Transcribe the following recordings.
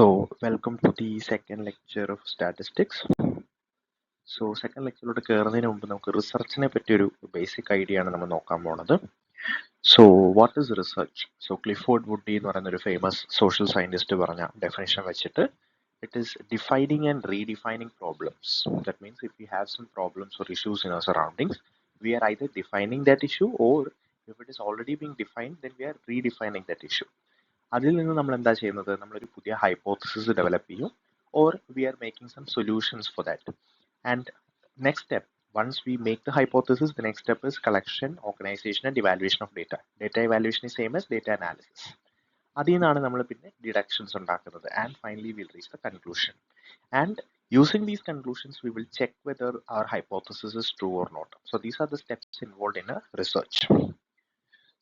Welcome to the second lecture of statistics. Second lecture കയറുന്നതിന് മുമ്പ് നമുക്ക് റിസർച്ചിനെ പറ്റി ഒരു ബേസിക് ഐഡിയ ആണ് നമ്മൾ നോക്കാൻ പോണത്. What is research? Clifford Woodley എന്ന് പറയുന്ന ഒരു ഫേമസ് സോഷ്യൽ സയന്റിസ്റ്റ് പറഞ്ഞ ഡെഫിനേഷൻ വെച്ചിട്ട് it is defining and redefining problems. That means if we have some problems or issues in our surroundings, we are either defining that issue, or if it is already being defined, then we are redefining that issue. അതിൽ നിന്ന് നമ്മൾ എന്താ ചെയ്യുന്നത്, നമ്മളൊരു പുതിയ hypothesis develop ചെയ്യും, or we are making some solutions for that. And next step, once we make the hypothesis, the next step is collection, organization and evaluation of data. Data evaluation is same as data analysis. അതിൽ നിന്നാണ് നമ്മൾ പിന്നെ deductions ഉണ്ടാക്കുന്നത്, and finally will reach the conclusion. And using these conclusions, we will check whether our hypothesis is true or not. So these are the steps involved in a research.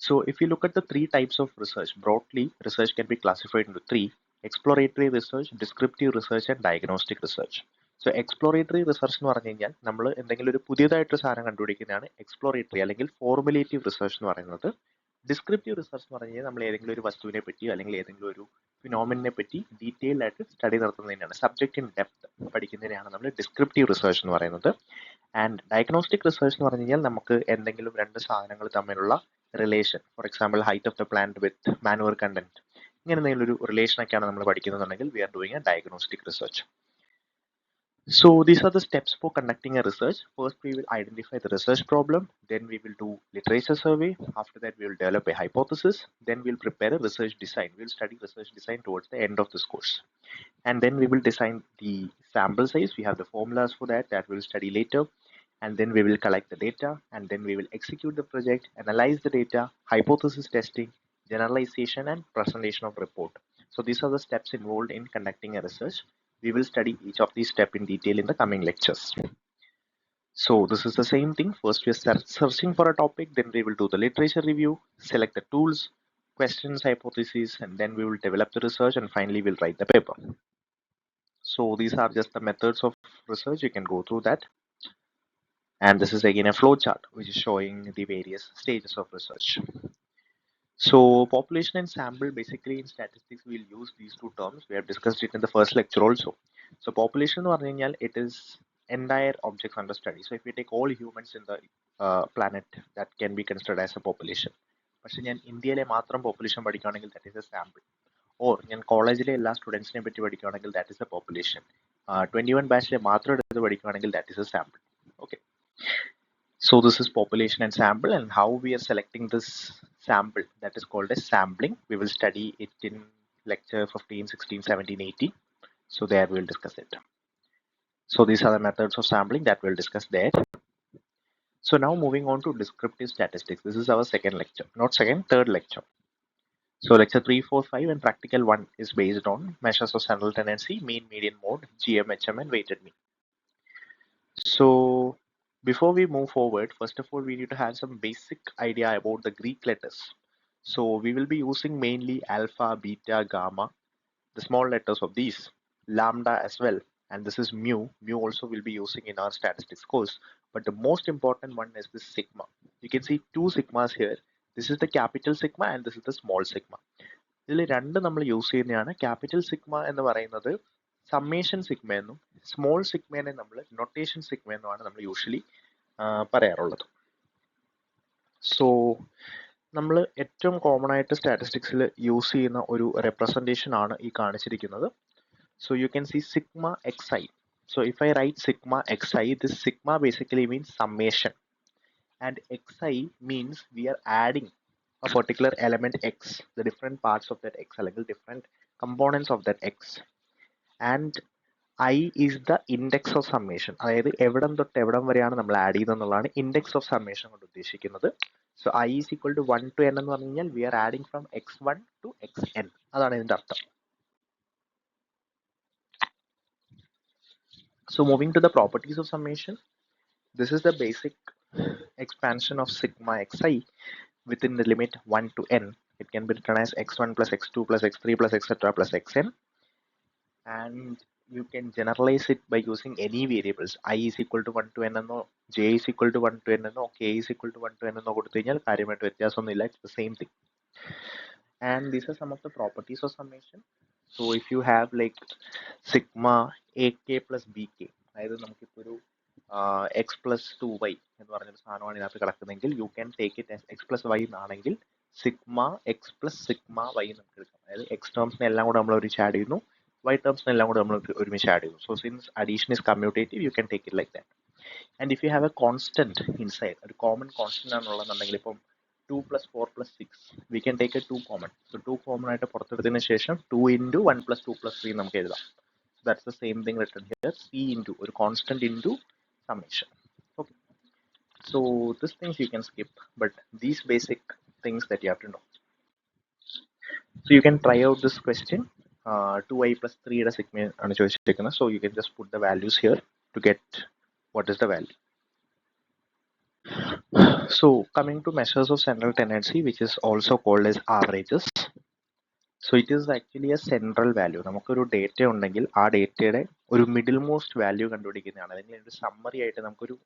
So if you look at the three types of research, broadly, research can be classified into three: exploratory research, descriptive research and diagnostic research. So exploratory research എന്ന് പറഞ്ഞു കഴിഞ്ഞാൽ നമ്മൾ എന്തെങ്കിലും ഒരു പുതിയതായിട്ടൊരു സാധനം കണ്ടുപിടിക്കുന്നതാണ് exploratory അല്ലെങ്കിൽ formulative research എന്ന് പറയുന്നത്. ഡിസ്ക്രിപ്റ്റീവ് റിസർച്ച് എന്ന് പറഞ്ഞു കഴിഞ്ഞാൽ നമ്മൾ ഏതെങ്കിലും ഒരു വസ്തുവിനെ പറ്റിയോ അല്ലെങ്കിൽ ഏതെങ്കിലും ഒരു ഫിനോമിനെ പറ്റി ഡീറ്റെയിൽഡ് ആയിട്ട് സ്റ്റഡി നടത്തുന്നതിനാണ്, സബ്ജക്റ്റ് ഇൻ ഡെപ്ത് പഠിക്കുന്നതിനാണ് നമ്മൾ ഡിസ്ക്രിപ്റ്റീവ് റിസർച്ച് എന്ന് പറയുന്നത്. ആൻഡ് ഡയഗ്നോസ്റ്റിക് റിസർച്ച് എന്ന് പറഞ്ഞു കഴിഞ്ഞാൽ നമുക്ക് എന്തെങ്കിലും രണ്ട് സാധനങ്ങൾ തമ്മിലുള്ള relation, for example height of the plant with manure content, ഇങ്ങനെ എന്തെങ്കിലും ഒരു റിലേഷൻ ഒക്കെയാണ് നമ്മൾ പഠിക്കുന്നുണ്ടെങ്കിൽ we are doing a diagnostic research. So these are the steps for conducting a research. First, we will identify the research problem. Then we will do literature survey. After that, we will develop a hypothesis. Then we'll prepare a research design. We'll study research design towards the end of this course. And then we will design the sample size. We have the formulas for that we will study later. And then we will collect the data. And then we will execute the project, analyze the data, hypothesis testing, generalization, and presentation of report. So these are the steps involved in conducting a research. We will study each of these steps in detail in the coming lectures. So this is the same thing. First we are searching for a topic, then we will do the literature review, select the tools, questions, hypotheses, and then we will develop the research, and finally we'll write the paper. So these are just the methods of research. You can go through that. And this is again a flow chart which is showing the various stages of research. So population and sample, basically in statistics we'll use these two terms. We have discussed it in the first lecture also. So population എന്ന് പറഞ്ഞു കഴിഞ്ഞാൽ it is entire objects under study. So if we take all humans in the planet, that can be considered as a population. പക്ഷെ ഞാൻ ഇന്ത്യയിലെ മാത്രം population പഠിക്കുകയാണെങ്കിൽ that is a sample. Or ഞാൻ കോളേജിലെ എല്ലാ സ്റ്റുഡൻസിനെ പറ്റി പഠിക്കുകയാണെങ്കിൽ that is a population. 21 ബാച്ചിലെ മാത്രം എടുത്ത് പഠിക്കുകയാണെങ്കിൽ that is a sample. Okay. So this is population and sample, and how we are selecting this sample, that is called as sampling. We will study it in lecture 15, 16, 17, 18. So there we will discuss it. So these are the methods of sampling that we'll discuss there. So now moving on to descriptive statistics. This is our second lecture, not second, third lecture. So lecture 3, 4, 5 and practical 1 is based on measures of central tendency, mean, median, mode, GM, HM and weighted mean. So before we move forward, first of all, we need to have some basic idea about the Greek letters. So we will be using mainly alpha, beta, gamma, the small letters of these, lambda as well, and this is mu. Mu also will be using in our statistics course, but the most important one is this sigma. You can see two sigmas here. This is the capital sigma and this is the small sigma. ഇതിൽ രണ്ട് നമ്മൾ use ചെയ്യുന്നതാണ്. Capital sigma എന്ന് പറയുന്നത് summation sigma എന്നും small സിഗ്മേനെ നമ്മൾ notation sigma എന്നുമാണ് നമ്മൾ യൂഷ്വലി പറയാറുള്ളത്. സോ നമ്മൾ ഏറ്റവും കോമൺ ആയിട്ട് സ്റ്റാറ്റിസ്റ്റിക്സിൽ യൂസ് ചെയ്യുന്ന ഒരു റെപ്രസെൻറ്റേഷൻ ആണ് ഈ കാണിച്ചിരിക്കുന്നത്. So you can see sigma X I. So if I write sigma X I, this sigma basically means summation, and X I means we are adding a particular element x, the different parts of that x, അല്ലെങ്കിൽ different components of that x, and I is the index of summation. അതായത് എവിടം തൊട്ട് എവിടം വരെയാണ് നമ്മൾ add ചെയ്യുന്നതെന്നുള്ളതാണ് index of summation കൊണ്ട് ഉദ്ദേശിക്കുന്നത്. So I is equal to 1 to n എന്ന് പറഞ്ഞു കഴിഞ്ഞാൽ we are adding from x1 to xn. അതാണ് ഇതിന്റെ അർത്ഥം. So moving to the properties of summation, this is the basic expansion of sigma xi within the limit 1 to n. It can be written as x1 plus x2 plus x3 plus etc plus xn, and you can generalize it by using any variables. I is equal to 1 to n എന്നോ j is equal to 1 to n എന്നോ k is equal to 1 to n എന്നോ കൊടുത്തു കഴിഞ്ഞാൽ കാര്യമായിട്ട് വ്യത്യാസമൊന്നുമില്ല. It's the same thing. And these are some of the properties of summation. So if you have like sigma AK plus BK, അതായത് നമുക്കിപ്പോൾ ഒരു X plus two Y എന്ന് പറഞ്ഞൊരു സാധനമാണ് ഇതിനകത്ത് കിടക്കുന്നതെങ്കിൽ you can take it x plus y എന്നാണെങ്കിൽ sigma x plus sigma y നമുക്ക് എടുക്കാം. അതായത് എക്സ് ടേംസിനെ എല്ലാം കൂടെ നമ്മൾ ഒരുമിച്ച് ആഡ് ചെയ്യുന്നു, വൈ ടേംസിനെ എല്ലാം കൂടെ നമ്മൾ ഒരുമിച്ച് ആഡ് ചെയ്യുന്നു. So since addition is commutative you can take it like that. And if you have a constant inside, ഒരു കോമൺ കോൺസ്റ്റന്റ് ആണുള്ളതെന്നുണ്ടെങ്കിൽ ഇപ്പം 2 plus 4 plus 6 we can take a 2 common. So 2 common ആയിട്ട് പുറത്തെടുത്തതിന് ശേഷം 2 into 1 plus 2 plus 3 നമുക്ക് എഴുതാം. So that's the same thing written here, c into ഒരു constant into summation. Okay, so these things you can skip, but these basic things that you have to know. So you can try out this question. 2i plus 3 യുടെ sigma ആണ് ചോദിച്ചിരിക്കുന്നത്. So you can just put the values here to get what is the value. So coming to measures of central tendency, which is also called as averages. So it is actually a central value. നമുക്കൊരു data ഉണ്ടെങ്കിൽ ആ ഡേറ്റയുടെ ഒരു middle most value കണ്ടുപിടിക്കുന്നതാണ്. അല്ലെങ്കിൽ ഒരു summary ആയിട്ട് നമുക്കൊരു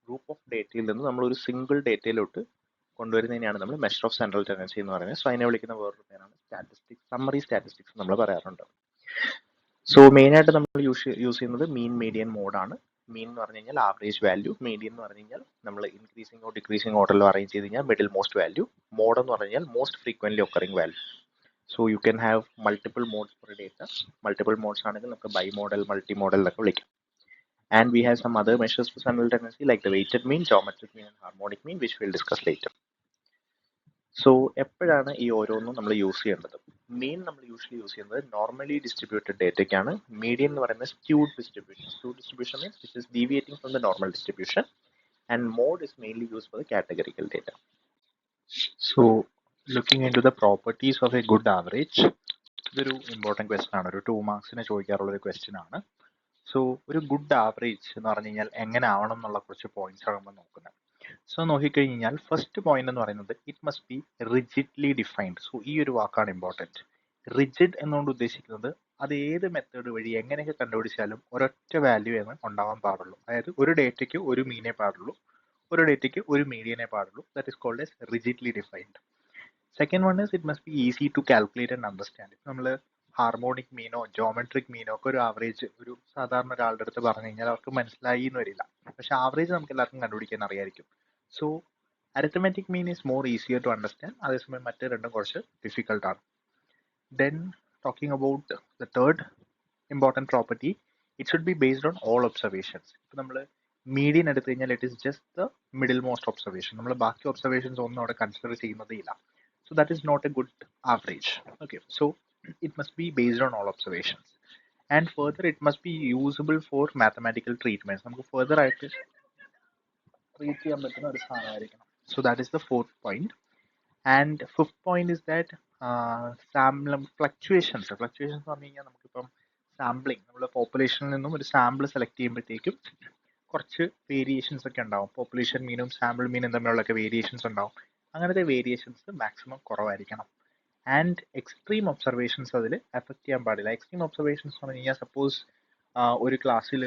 group of ഡേറ്റയിൽ നിന്ന് നമ്മൾ ഒരു സിംഗിൾ ഡേറ്റയിലോട്ട് കൊണ്ടുവരുന്നതിനെയാണ് നമ്മൾ മെഷർ ഓഫ് സെൻട്രൽ ടെൻഡൻസി എന്ന് പറയുന്നത്. സോ അതിനെ വിളിക്കുന്ന വേറൊരു പേരാണ് സ്റ്റാറ്റിസ്റ്റിക്സ്, സമ്മറി സ്റ്റാറ്റിസ്റ്റിക്സ് നമ്മൾ പറയാറുണ്ട്. സോ മെയിൻ ആയിട്ട് നമ്മൾ യൂസ് ചെയ്യുന്നത് മീൻ മീഡിയൻ മോഡാണ്. മീൻ എന്ന് പറഞ്ഞു കഴിഞ്ഞാൽ ആവറേജ് വാല്യൂ, മീഡിയൻ എന്ന് പറഞ്ഞു കഴിഞ്ഞാൽ നമ്മൾ ഇൻക്രീസിംഗ് ഓർ ഡിക്രീസിംഗ് ഓർഡറിൽ അറേഞ്ച് ചെയ്ത് കഴിഞ്ഞാൽ മിഡിൽ മോസ്റ്റ് വാല്യൂ, മോഡ് എന്ന് പറഞ്ഞു കഴിഞ്ഞാൽ most frequently occurring value. So you can have multiple modes for data. Multiple modes ആണെങ്കിൽ നമുക്ക് ബൈ മോഡൽ, മൾട്ടി മോഡൽ എന്നൊക്കെ വിളിക്കാം. And we have some other measures for central tendency like the weighted mean, geometric mean and harmonic mean, which we'll discuss later. So എപ്പോഴാണ് ഈ ഓരോന്നും നമ്മൾ use ചെയ്യേണ്ടത്? മീൻ നമ്മൾ യൂഷ്വലി യൂസ് ചെയ്യുന്നത് നോർമലി ഡിസ്ട്രിബ്യൂട്ടഡ് ഡേറ്റയ്ക്കാണ്. മീഡിയൻ എന്ന് പറയുന്നത് skewed distribution. Skewed distribution means which is deviating from the normal distribution, and mode is mainly used for the categorical data. So looking into the properties of a good average, ഇതൊരു important question ആണ്, ഒരു 2 മാർക്സിന് ചോദിക്കാറുള്ള ഒരു question ആണ്. So ഒരു good average എന്ന് പറഞ്ഞു കഴിഞ്ഞാൽ എങ്ങനെ ആവണം എന്നുള്ള കുറച്ച് പോയിന്റ്സ് ആണ് നമ്മൾ നോക്കുന്നത്. സോ നോക്കിക്കഴിഞ്ഞാൽ ഫസ്റ്റ് പോയിന്റ് എന്ന് പറയുന്നത് it must B rigidly defined. So ഈ ഒരു വാക്കാണ് ഇമ്പോർട്ടൻറ്റ്. റിജിഡ് എന്നുകൊണ്ട് ഉദ്ദേശിക്കുന്നത് അത് ഏത് മെത്തേഡ് വഴി എങ്ങനെയൊക്കെ കണ്ടുപിടിച്ചാലും ഒരൊറ്റ വാല്യൂ എന്ന് ഉണ്ടാവാൻ പാടുള്ളൂ. അതായത് ഒരു ഡേറ്റയ്ക്ക് ഒരു മീനേ പാടുള്ളൂ, ഒരു ഡേറ്റയ്ക്ക് ഒരു മീഡിയനെ പാടുള്ളൂ. That is called as rigidly defined. Second one is it must be easy to calculate and understand. നമ്മൾ ഹാർമോണിക് മീനോ ജോമെട്രിക് മീനോ ഒക്കെ ഒരു ആവറേജ് ഒരു സാധാരണ ഒരാളുടെ അടുത്ത് പറഞ്ഞു കഴിഞ്ഞാൽ അവർക്ക് മനസ്സിലായി എന്ന് വരില്ല. പക്ഷെ ആവറേജ് നമുക്ക് എല്ലാവർക്കും കണ്ടുപിടിക്കാൻ അറിയായിരിക്കും. So arithmetic mean is more easier to understand, അതേസമയം മറ്റേ രണ്ടും കുറച്ച് ഡിഫിക്കൽട്ട് ആണ്. Then talking about the third important property, it should be based on all observations. ഇപ്പം നമ്മൾ മീഡിയൻ എടുത്തു കഴിഞ്ഞാൽ it is just the middle most observation. നമ്മൾ ബാക്കി ഒബ്സർവേഷൻസ് ഒന്നും അവിടെ കൺസിഡർ ചെയ്യുന്നതേ ഇല്ല. So that is not a good average. Okay, so it must be based on all observations, and further it must be usable for mathematical treatments. നമുക്ക് further ആയിട്ട് treat ചെയ്യാൻ പറ്റുന്ന ഒരു സാധനമായിരിക്കണം. So that is the fourth point. And fifth point is that fluctuations എന്ന് പറഞ്ഞു കഴിഞ്ഞാൽ നമുക്കിപ്പം sampling, നമ്മൾ പോപ്പുലേഷനിൽ നിന്നും ഒരു സാമ്പിൾ സെലക്ട് ചെയ്യുമ്പോഴത്തേക്കും കുറച്ച് വേരിയേഷൻസ് ഒക്കെ ഉണ്ടാവും. പോപ്പുലേഷൻ മീനും സാമ്പിൾ മീനും തമ്മിലുള്ളൊക്കെ വേരിയേഷൻസ് ഉണ്ടാവും. അങ്ങനത്തെ വേരിയേഷൻസ് മാക്സിമം കുറവായിരിക്കണം. ആൻഡ് എക്സ്ട്രീം ഒബ്സർവേഷൻസ് അതിൽ എഫക്ട് ചെയ്യാൻ പാടില്ല. എക്സ്ട്രീം ഒബ്സർവേഷൻസ് എന്ന് പറഞ്ഞു കഴിഞ്ഞാൽ സപ്പോസ് ഒരു ക്ലാസ്സിൽ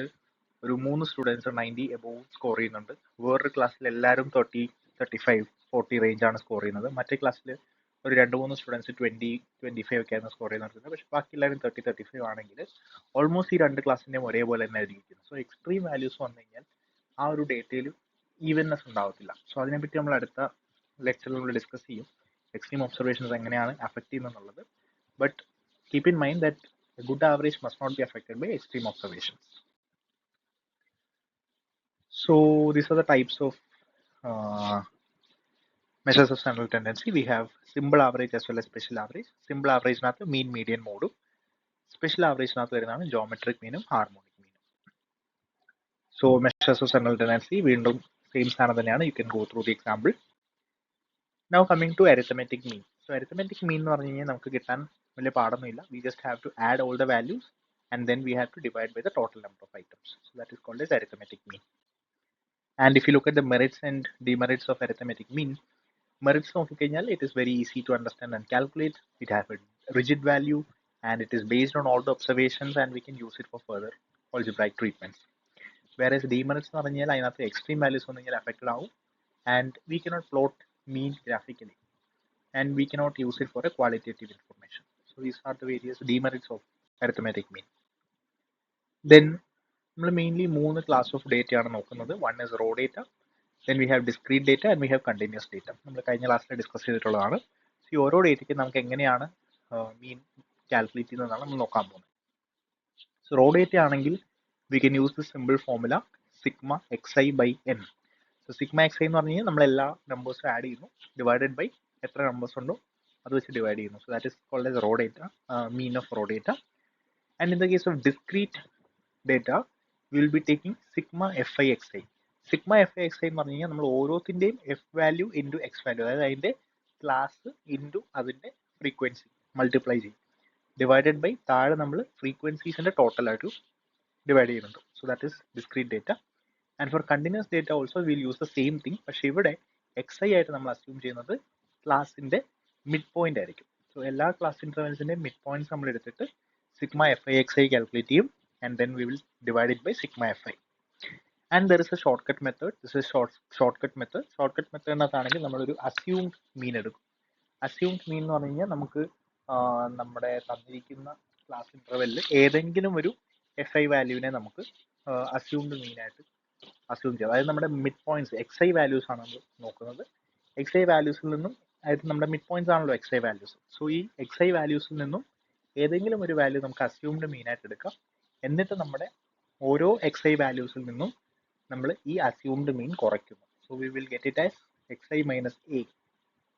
ഒരു 3 സ്റ്റുഡൻസ് 90 എബോവ് സ്കോർ ചെയ്യുന്നുണ്ട്, വേറൊരു ക്ലാസ്സിൽ എല്ലാവരും 30, 35, 40 റേഞ്ചാണ് സ്കോർ ചെയ്യുന്നത്, മറ്റേ ക്ലാസ്സിൽ ഒരു 2-3 സ്റ്റുഡൻസ് 20, 25 ഒക്കെയാണ് സ്കോർ ചെയ്യുന്നത്, പക്ഷെ ബാക്കി എല്ലാവരും 30, 35 ആണെങ്കിൽ ഓൾമോസ്റ്റ് ഈ രണ്ട് ക്ലാസ്സിൻ്റെയും ഒരേപോലെ തന്നെ ആയിരിക്കും. സോ എക്സ്ട്രീം വാല്യൂസ് വന്നു കഴിഞ്ഞാൽ ആ ഒരു ഡേറ്റയിൽ ഈവൻനെസ് ഉണ്ടാവത്തില്ല. സോ അതിനെപ്പറ്റി നമ്മൾ അടുത്ത ലെക്ചറിൽ നമ്മൾ ഡിസ്കസ് ചെയ്യും, എക്സ്ട്രീം ഒബ്സർവേഷൻസ് എങ്ങനെയാണ് അഫക്ട് ചെയ്യുന്നത്. But keep in mind that a good average must not be affected by extreme observations. So these are the types of measures of central tendency. We have simple average as well as special average. Simple average nathu mean median mode, special average nathu varunana geometric mean um harmonic mean. So measures of central tendency veendum same sthanam thaneyana, you can go through the example. Now coming to arithmetic mean. So arithmetic mean എന്ന് പറഞ്ഞു കഴിഞ്ഞാൽ നമുക്ക് കിട്ടാൻ വലിയ പാടൊന്നുമില്ല. We just have to add all the values and then we have to divide by the total number of items. So that is called as arithmetic mean. And if you look at the merits and demerits of arithmetic mean, merits നോക്കിക്കഴിഞ്ഞാൽ it is very easy to understand and calculate. It has a rigid value and it is based on all the observations and we can use it for further algebraic treatments. Whereas demerits എന്ന് പറഞ്ഞാൽ അതിനകത്ത് extreme values വന്നു കഴിഞ്ഞാൽ affected ആവും and we cannot plot mean graphically and we cannot use it for a qualitative information. So So these are the various demerits of arithmetic mean. Then നമ്മൾ mainly 3 class of data ആണ് നോക്കുന്നത്. One is raw data, then we have discrete data and we have continuous data. നമ്മൾ കഴിഞ്ഞ ക്ലാസ്സിൽ discuss ചെയ്തിട്ടുള്ളതാണ്. ഈ ഓരോ ഡേറ്റയ്ക്ക് നമുക്ക് എങ്ങനെയാണ് മീൻ കാൽക്കുലേറ്റ് ചെയ്യുന്നതാണ് നമ്മൾ നോക്കാൻ പോകുന്നത്. സോ റോ ഡേറ്റ ആണെങ്കിൽ we can use the simple formula sigma X I by N. So sigma X I എന്ന് പറഞ്ഞു കഴിഞ്ഞാൽ നമ്മൾ എല്ലാ നമ്പേഴ്സും ആഡ് ചെയ്യുന്നു, ഡിവൈഡഡ് ബൈ എത്ര നമ്പേഴ്സ് ഉണ്ടോ അത് വെച്ച് ഡിവൈഡ് ചെയ്യുന്നു. So that is called as raw data, mean of raw data. And in the case of discrete data we will be taking sigma fi xi. Sigma fi xi എന്ന് പറഞ്ഞു കഴിഞ്ഞാൽ നമ്മൾ ഓരോത്തിന്റെയും f value into x value, അതായത് അതിന്റെ class into അതിന്റെ frequency multiply ചെയ്യും, divided by താഴെ നമ്മൾ ഫ്രീക്വൻസീസിന്റെ ടോട്ടൽ ആയിട്ട് ഡിവൈഡ് ചെയ്യുന്നുണ്ട്. So that is discrete data. And for continuous data also will use the same thing. പക്ഷേ ഇവിടെ എക്സ് ഐ ആയിട്ട് നമ്മൾ അസ്യൂം ചെയ്യുന്നത് ക്ലാസിന്റെ മിഡ് പോയിന്റ് ആയിരിക്കും. സോ എല്ലാ ക്ലാസ് ഇന്റർവെൽസിന്റെ മിഡ് പോയിന്റ്സ് നമ്മൾ എടുത്തിട്ട് sigma F i x i calculate ചെയ്യും, and then we will divide it by sigma fi. And there is a shortcut method. This is shortcut method. Shortcut method എന്നതാണെങ്കിൽ നമ്മളൊരു assumed mean എടുക്കും. assumed mean എന്ന് പറഞ്ഞു കഴിഞ്ഞാൽ നമുക്ക് നമ്മുടെ തന്നിരിക്കുന്ന class ഇന്റർവെല്ലിൽ ഏതെങ്കിലും ഒരു എഫ് ഐ വാല്യൂവിനെ നമുക്ക് assumed mean ആയിട്ട് assume ചെയ്യാം. അതായത് നമ്മുടെ mid points X I values ആണ് നമ്മൾ നോക്കുന്നത്. എക്സ് ഐ വാല്യൂസിൽ നിന്നും, അതായത് നമ്മുടെ മിഡ് പോയിന്റ്സ് ആണല്ലോ എക്സ് ഐ വാല്യൂസ്. സോ ഈ എക്സ് ഐ വാല്യൂസിൽ നിന്നും ഏതെങ്കിലും ഒരു വാല്യൂ നമുക്ക് assumed mean ആയിട്ട് എടുക്കാം. എന്നിട്ട് നമ്മുടെ ഓരോ എക്സ് ഐ വാല്യൂസിൽ നിന്നും നമ്മൾ ഈ അസ്യൂംഡ് മീൻ കുറയ്ക്കുന്നു. So we will get it as X I minus A.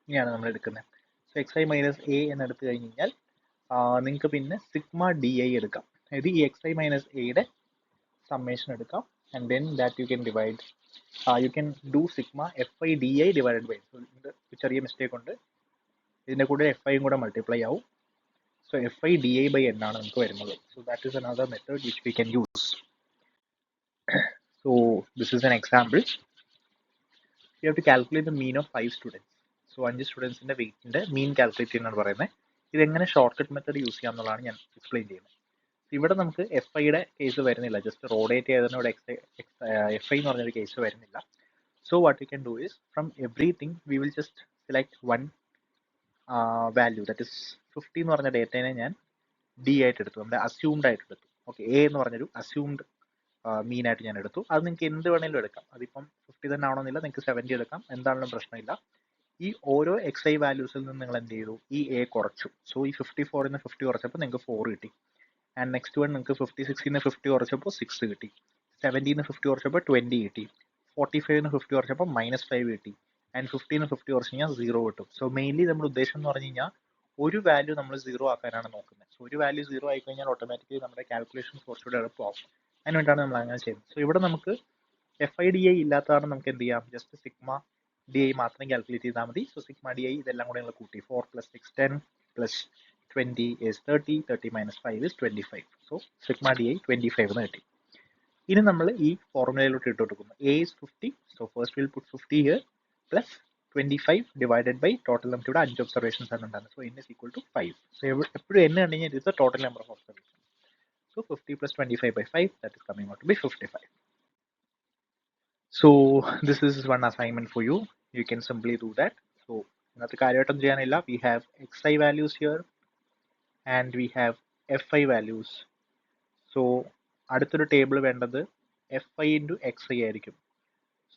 ഇങ്ങനെയാണ് നമ്മൾ എടുക്കുന്നത്. So X I minus A എന്ന് എടുത്തു കഴിഞ്ഞ് കഴിഞ്ഞാൽ നിങ്ങൾക്ക് പിന്നെ സിഗ്മ ഡി ഐ എടുക്കാം. അതായത് ഈ എക്സ് ഐ മൈനസ് എയുടെ സമ്മേഷൻ എടുക്കാം. And then that you can divide, you can do sigma F I D I divided by. സോ ഇത് ചെറിയ മിസ്റ്റേക്ക് ഉണ്ട്, ഇതിൻ്റെ കൂടെ എഫ് ഐയും കൂടെ മൾട്ടിപ്ലൈ ആവും. So fi di by n ആണ് നമുക്ക് വരുന്നത്. So that is another method which we can use. So this is an example. You have to calculate the mean of 5 students. So 5 students ന്റെ വെയിറ്റിന്റെ മീൻ calculate ചെയ്യുന്നതാണ് പറയുന്നത്. ഇതെങ്ങനെ short cut method use ചെയ്യാമെന്നുള്ളതാണ് ഞാൻ explain ചെയ്യുന്നത്. ഇവിടെ നമുക്ക് എഫ് ഐയുടെ case വരുന്നില്ല, ജസ്റ്റ് റോ ഡേറ്റ ആയതിന് ഇവിടെ എഫ് ഐ എന്ന് പറഞ്ഞൊരു കേസ് വരുന്നില്ല. So what you can do is from everything we will just select one value, that is 50 എന്ന് പറഞ്ഞ ഡേറ്റനെ ഞാൻ ഡി ആയിട്ട് എടുത്തു, നമ്മുടെ അസ്യൂംഡ് ആയിട്ട് എടുത്തു. ഓക്കെ, എ എന്ന് പറഞ്ഞൊരു അസ്യൂംഡ് മീൻ ആയിട്ട് ഞാൻ എടുത്തു. അത് നിങ്ങൾക്ക് എന്ത് വേണമെങ്കിലും എടുക്കാം. അതിപ്പം 50 തന്നെ ആവണമെന്നില്ല, നിങ്ങൾക്ക് 70 എടുക്കാം, എന്താണെങ്കിലും പ്രശ്നമില്ല. ഈ ഓരോ എക്സ് ഐ വാല്യൂസിൽ നിന്ന് നിങ്ങൾ എന്ത് ചെയ്തു, ഈ എ കുറച്ചു. സോ ഈ 54 നിന്ന് 50 കുറച്ചപ്പോൾ നിങ്ങൾക്ക് 4 കിട്ടി. ആൻഡ് നെക്സ്റ്റ് വൺ നിങ്ങൾക്ക് 56 നിന്ന് 50 കുറച്ചപ്പോൾ 6 കിട്ടി. 70 നിന്ന് 50 കുറച്ചപ്പോൾ 20 കിട്ടി. 45 നിന്ന് 50 കുറച്ചപ്പോൾ -5 കിട്ടി. ആൻഡ് 50 നിന്ന് 50 കുറച്ച് കഴിഞ്ഞാൽ 0 കിട്ടും. സോ മെയിൻലി നമ്മുടെ ഉദ്ദേശം എന്ന് പറഞ്ഞു കഴിഞ്ഞാൽ ഒരു വാല്യൂ നമ്മൾ 0 ആക്കാനാണ് നോക്കുന്നത്. സോ ഒരു വാല്യൂ 0 ആയി കഴിഞ്ഞാൽ ഓട്ടോമാറ്റിക്കലി നമ്മുടെ കാൽക്കുലേഷൻ കുറച്ചുകൂടെ എളുപ്പമാവും. അതിന് വേണ്ടിയാണ് നമ്മൾ അങ്ങനെ ചെയ്യുന്നത്. സോ ഇവിടെ നമുക്ക് എഫ് ഐ ഡി ഐ ഇല്ലാത്തതാണ്, നമുക്ക് എന്ത് ചെയ്യാം, ജസ്റ്റ് സിഗ്മ ഡി ഐ മാത്രം കാൽക്കുലേറ്റ് ചെയ്താൽ മതി. സോ സിഗ്മ ഡി ഐ ഇതെല്ലാം കൂടെ നിങ്ങൾ കൂട്ടി 4 + 6 10 + 20 is 30, 30 - 5 is 25. So sigma D I 25 എന്ന് കിട്ടി. ഇനി നമ്മൾ ഈ ഫോർമുലയിലോട്ട് ഇട്ട് കൊടുക്കുന്നു. A is 50, so first will put 50 here plus 25 divided by total നമുക്ക് ഇവിടെ 5 ഒബ്സർവേഷൻസ് ആണ് ഉണ്ടാകുന്നത്. So n is equal to 5. So എപ്പോഴും n കണ്ടു കഴിഞ്ഞാൽ ഇത് total number of observation. So 50 + 25 by 5, that is coming out to be 55. So this is one assignment for you. You can simply do that. So ഇന്നത്തെ കാര്യമായിട്ടൊന്നും ചെയ്യാനില്ല. We have xi values here and we have fi values. So അടുത്തൊരു table വേണ്ടത് fi into xi ആയിരിക്കും.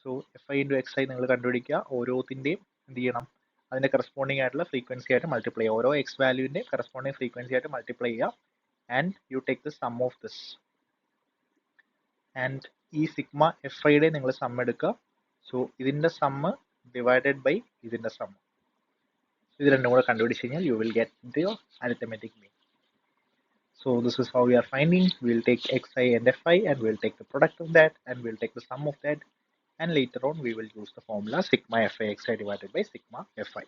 So fi into xi നിങ്ങൾ കണ്ടുപിടിക്കുക. ഓരോത്തിൻ്റെയും എന്ത് ചെയ്യണം, അതിന്റെ കറസ്പോണ്ടിങ് ആയിട്ടുള്ള ഫ്രീക്വൻസി ആയിട്ട് മൾട്ടിപ്ലൈ ചെയ്യുക. ഓരോ എക്സ് വാല്യൂവിന്റെ കറസ്പോണ്ടിങ് ഫ്രീക്വൻസി ആയിട്ട് മൾട്ടിപ്ലൈ ചെയ്യുക. And you take the sum of this. And ഈ സിഗ്മ എഫ് ഐയുടെ നിങ്ങൾ സം എടുക്കുക. സോ ഇതിന്റെ സമ്മ് ഡിവൈഡഡ് ബൈ ഇതിന്റെ സമ്മ്, ഇത് രണ്ടും കൂടെ കണ്ടുപിടിച്ച് കഴിഞ്ഞാൽ you will get the arithmetic mean. So this is how we are finding. We'll take xi and fi and we'll take the product of that and we'll take the sum of that, and later on we will use the formula sigma fi xi divided by sigma fi.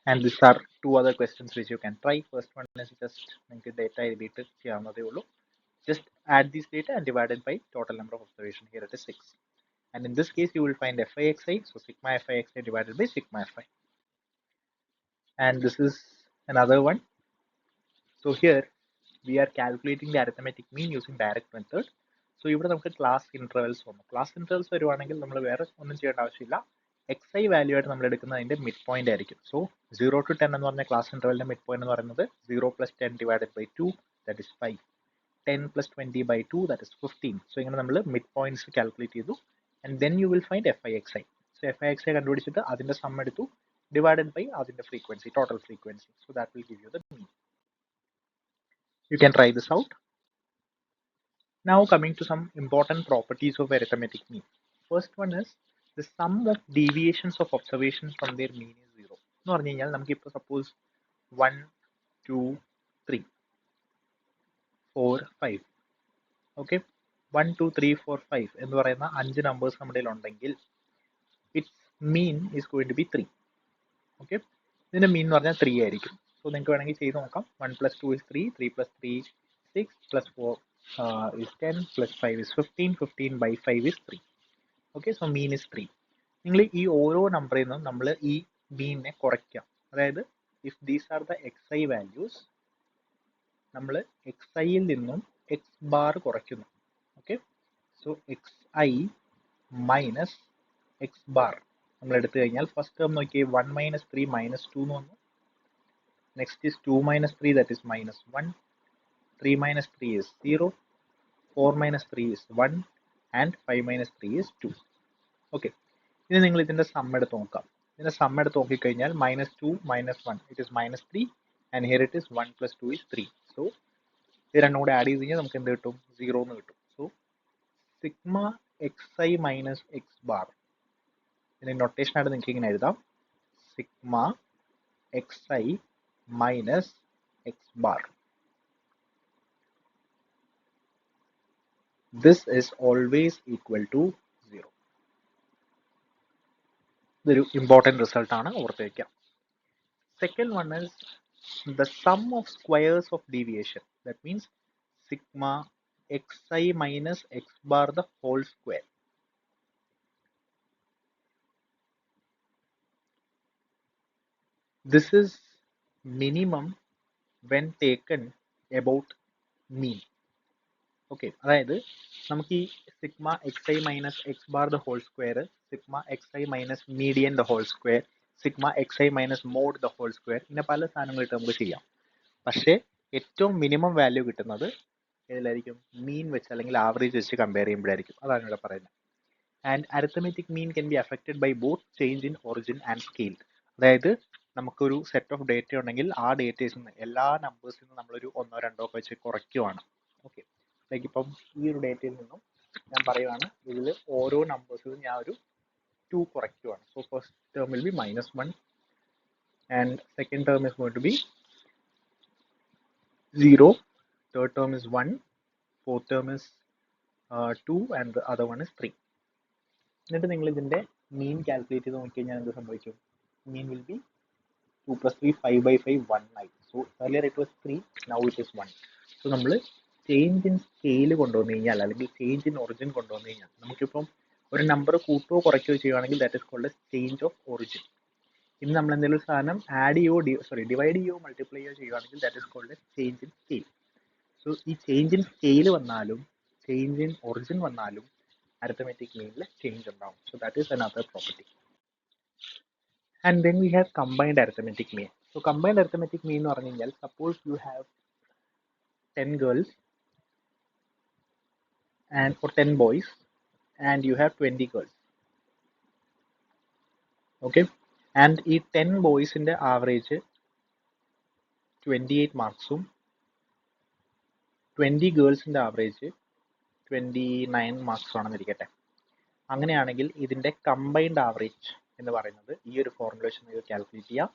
And these are two other questions which you can try. First one is just data edit cheyanade ullu. Just add this data and divide it by total number of observation. Here it is 6. And in this case you will find fi xi, so sigma fi xi divided by sigma fi. And this is another one. So here we are calculating the arithmetic mean using direct method. So ഇവിടെ നമുക്ക് class intervals വന്നു. Class intervals വരുവാണെങ്കിൽ നമ്മൾ വേറെ ഒന്നും ചെയ്യേണ്ട ആവശ്യമില്ല. xi value ആയിട്ട് നമ്മൾ എടുക്കുന്നത് അതിന്റെ മിഡ് പോയിന്റ് ആയിരിക്കും. സോ 0 to 10 എന്ന് പറഞ്ഞ ക്ലാസ് ഇന്റർവെലിന്റെ മിഡ് പോയിന്റ് എന്ന് പറയുന്നത് 0 plus 10 divided by 2, that is 5. 10 plus 20 by 2, that is 15. So ഇങ്ങനെ നമ്മൾ മിഡ് പോയിന്റ്സ് കാൽക്കുലേറ്റ് ചെയ്തു and then you will find fixi. So fixi കണ്ടുപിടിച്ചിട്ട് അതിന്റെ സം എടുത്തു divided by അതിന്റെ frequency, total frequency. So that will give you the mean. You can try this out. Now coming to some important properties of arithmetic mean. First one is the sum of deviations of observations from their mean is 0. എന്ന് പറഞ്ഞു കഴിഞ്ഞാൽ നമുക്ക് ഇപ്പോൾ suppose 1, 2, 3, 4, 5. Okay, 1, 2, 3, 4, 5 എന്ന് പറയുന്ന 5 numbers നമ്മുടെ ഉണ്ടെങ്കിൽ it's mean is going to be 3. Okay, ഇതിന്റെ മീൻ എന്ന് പറഞ്ഞാൽ 3 ആയിരിക്കും. സോ നിങ്ങൾക്ക് വേണമെങ്കിൽ ചെയ്ത് നോക്കാം. 1 plus 2 is 3, 3 plus 3 6, plus 4 is 10, plus 5 is 15, 15 by 5 is 3. Okay, so mean is 3. നിങ്ങൾ ഈ ഓരോ നമ്പറിൽ നിന്നും നമ്മൾ ഈ മീനിനെ കുറയ്ക്കാം. അതായത് if these are the xi values, നമ്മൾ xiയിൽ നിന്നും x ബാർ കുറയ്ക്കുന്നു. Okay, so xi minus x bar നമ്മൾ എടുത്തു കഴിഞ്ഞാൽ ഫസ്റ്റ് ടേം നോക്കിയേ 1 minus 3 minus 2 എന്ന് വന്നു. Next is 2 minus 3, that is minus 1. 3 minus 3 is 0. 4 minus 3 is 1 and 5 minus 3 is 2. Okay, ഇനി നിങ്ങൾ ഇതിന്റെ സം എടുത്ത് നോക്കാം. ഇതിന്റെ സം എടുത്ത് നോക്കിക്കഴിഞ്ഞാൽ minus 2 minus 1, it is minus 3, and here it is 1 plus 2 is 3. So ഇത് രണ്ടും കൂടെ ആഡ് ചെയ്ത് കഴിഞ്ഞാൽ നമുക്ക് എന്ത് കിട്ടും? 0 എന്ന് കിട്ടും. So sigma xi minus X bar, ഇതിന്റെ നൊട്ടേഷൻ ആയിട്ട് നിങ്ങൾക്ക് ഇങ്ങനെ എഴുതാം: sigma xi minus X bar. This is always equal to 0. ഇതൊരു ഇമ്പോർട്ടൻറ്റ് റിസൾട്ട് ആണ്, ഓർത്ത് വയ്ക്കാം. Second one is the sum of squares of deviation. That means sigma xi minus x bar the whole square. This is minimum when taken about mean. Okay, അതായത് നമുക്ക് ഈ sigma xi minus X bar the whole square, sigma xi minus median the whole square, sigma xi minus mode the whole square, ഇങ്ങനെ പല സാധനങ്ങളായിട്ട് നമുക്ക് ചെയ്യാം. പക്ഷേ ഏറ്റവും minimum value കിട്ടുന്നത് ഏതിലായിരിക്കും? മീൻ വെച്ച് അല്ലെങ്കിൽ ആവറേജ് വെച്ച് കമ്പയർ ചെയ്യുമ്പോഴായിരിക്കും. അതാണ് ഇവിടെ പറയുന്നത്. And arithmetic mean can be affected by both change in origin and scale. അതായത് നമുക്കൊരു സെറ്റ് ഓഫ് ഡേറ്റ ഉണ്ടെങ്കിൽ ആ ഡേറ്റേഴ്സിൽ നിന്ന് എല്ലാ നമ്പേഴ്സിൽ നിന്നും നമ്മളൊരു 1, 2 ഒക്കെ വെച്ച് കുറയ്ക്കുവാണ്. ഓക്കെ, ലൈക്ക് ഇപ്പം ഈ ഒരു ഡേറ്റയിൽ നിന്നും ഞാൻ പറയുവാണ്, ഇതിൽ ഓരോ നമ്പേഴ്സിലും ഞാൻ ഒരു 2 കുറയ്ക്കുവാണ്. So first term will be -1 and second term is going to be 0, third term is 1, fourth term is 2 and the other one is 3. എന്നിട്ട് നിങ്ങൾ ഇതിന്റെ മീൻ കാൽക്കുലേറ്റ് ചെയ്ത് നോക്കി കഴിഞ്ഞാൽ എന്ത് സംഭവിക്കും? മീൻ വിൽ ബി 2 plus 3, 5 by 5, 1 ആയി. So earlier it was 3, now it is 1. So നമ്മൾ ചേഞ്ച് ഇൻ സ്കെയിൽ കൊണ്ടുവന്നു കഴിഞ്ഞാൽ അല്ലെങ്കിൽ ചേഞ്ച് ഇൻ ഒറിജിൻ കൊണ്ടുവന്നു കഴിഞ്ഞാൽ നമുക്കിപ്പം ഒരു നമ്പർ കൂട്ടുകയോ കുറയ്ക്കുകയോ ചെയ്യുകയാണെങ്കിൽ that is called change of origin. ഇനി നമ്മൾ എന്തെങ്കിലും സാധനം ആഡ് ചെയ്യോ ഡിവൈഡ് ചെയ്യോ മൾട്ടിപ്ലൈ ചെയ്യോ ചെയ്യുകയാണെങ്കിൽ that is called change in scale. So ഈ ചേഞ്ച് ഇൻ സ്കെയിൽ വന്നാലും ചേഞ്ച് ഇൻ ഒറിജിൻ വന്നാലും അരിത്തമെറ്റിക് മീനിൽ ചേഞ്ച് ഉണ്ടാവും. So that is another property. And then we have combined arithmetic mean. So combined arithmetic mean എന്ന് പറഞ്ഞു കഴിഞ്ഞാൽ suppose you have 10 girls and for 10 boys and you have 20 girls. Okay, and ഈ 10 ബോയ്സിന്റെ average 28 മാർക്സും 20 ഗേൾസിന്റെ average 29 മാർക്സും ആണെന്ന് ഇരിക്കട്ടെ. അങ്ങനെയാണെങ്കിൽ ഇതിന്റെ combined average എന്ന് പറയുന്നത് ഈ ഒരു ഫോർമുല വെച്ച് നിങ്ങൾക്ക് കാൽക്കുലേറ്റ് ചെയ്യാം: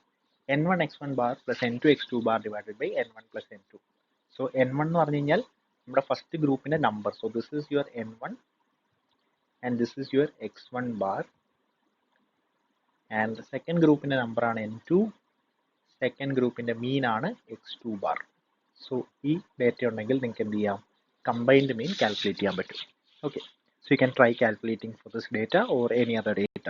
n1 x1 bar plus n2 x2 bar divided by n1 plus n2. So n1 എന്ന് പറഞ്ഞു കഴിഞ്ഞാൽ നമ്മുടെ ഫസ്റ്റ് ഗ്രൂപ്പിന്റെ number. So this is your n1 and this is your x1 bar and second ഗ്രൂപ്പിന്റെ number ആണ് n2, second ഗ്രൂപ്പിന്റെ മീൻ ആണ് x2 bar. So ഈ ഡേറ്റ ഉണ്ടെങ്കിൽ നിങ്ങൾക്ക് എന്ത് ചെയ്യാം? കമ്പൈൻഡ് മീൻ കാൽക്കുലേറ്റ് ചെയ്യാൻ പറ്റും. Okay, so you can try calculating for this data or any other data.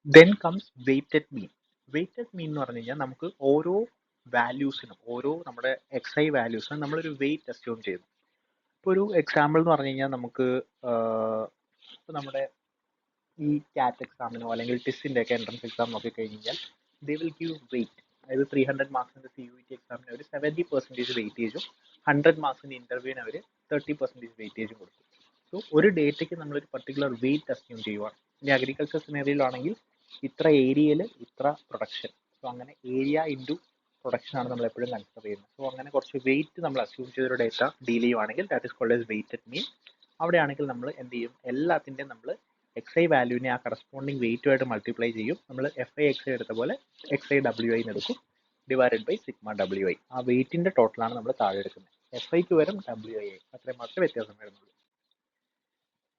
Then comes weighted mean. Weighted mean എന്ന് പറഞ്ഞു കഴിഞ്ഞാൽ നമുക്ക് ഓരോ വാല്യൂസിനും ഓരോ നമ്മുടെ xi വാല്യൂസിനും നമ്മളൊരു വെയിറ്റ് അസ്യൂം ചെയ്തു. ഇപ്പോൾ ഒരു എക്സാമ്പിൾ എന്ന് പറഞ്ഞു കഴിഞ്ഞാൽ നമുക്ക് നമ്മുടെ ഈ കാറ്റ് എക്സാമിനോ അല്ലെങ്കിൽ ടിസിൻ്റെ ഒക്കെ എൻട്രൻസ് എക്സാം നോക്കിക്കഴിഞ്ഞാൽ ദേ വിൽ ഗീവ് വെയിറ്റ്. അതായത് 300 മാർക്സിൻ്റെ CUET എക്സാമിന് അവർ 70% വെയിറ്റേജും 100 മാർക്സിൻ്റെ ഇൻ്റർവ്യൂവിന് അവർ 30% വെയിറ്റേജും കൊടുക്കും. സോ ഒരു ഡേറ്റയ്ക്ക് നമ്മളൊരു പർട്ടിക്കുലർ വെയിറ്റ് അസ്യൂം ചെയ്യുവാണ്. ഇനി അഗ്രികൾച്ചർ സിനറിയിലാണെങ്കിൽ ഇത്ര ഏരിയയിൽ ഇത്ര പ്രൊഡക്ഷൻ. സോ അങ്ങനെ ഏരിയ ഇൻറ്റു പ്രൊഡക്ഷൻ ആണ് നമ്മൾ എപ്പോഴും കൺസിഡർ ചെയ്യുന്നത്. സോ അങ്ങനെ കുറച്ച് വെയിറ്റ് നമ്മൾ അസ്യൂം ചെയ്തൊരു ഡേറ്റ ഡീൽ ചെയ്യുവാണെങ്കിൽ that is called as weighted mean. അവിടെയാണെങ്കിൽ നമ്മൾ എന്ത് ചെയ്യും, എല്ലാത്തിൻ്റെയും നമ്മൾ XI വാല്യൂവിനെ ആ കറസ്പോണ്ടിങ് വെയിറ്റുമായിട്ട് മൾട്ടിപ്ലൈ ചെയ്യും. നമ്മൾ FI XI എടുത്ത പോലെ XI WI എന്ന് എടുക്കും, ഡിവൈഡഡ് ബൈ സിഗ്മ WI. ആ വെയിറ്റിന്റെ ടോട്ടലാണ് നമ്മൾ താഴെ എടുക്കുന്നത്. FIക്ക് വരും WI, അത്രയും മാത്രമേ വ്യത്യാസം വരുന്നുള്ളൂ.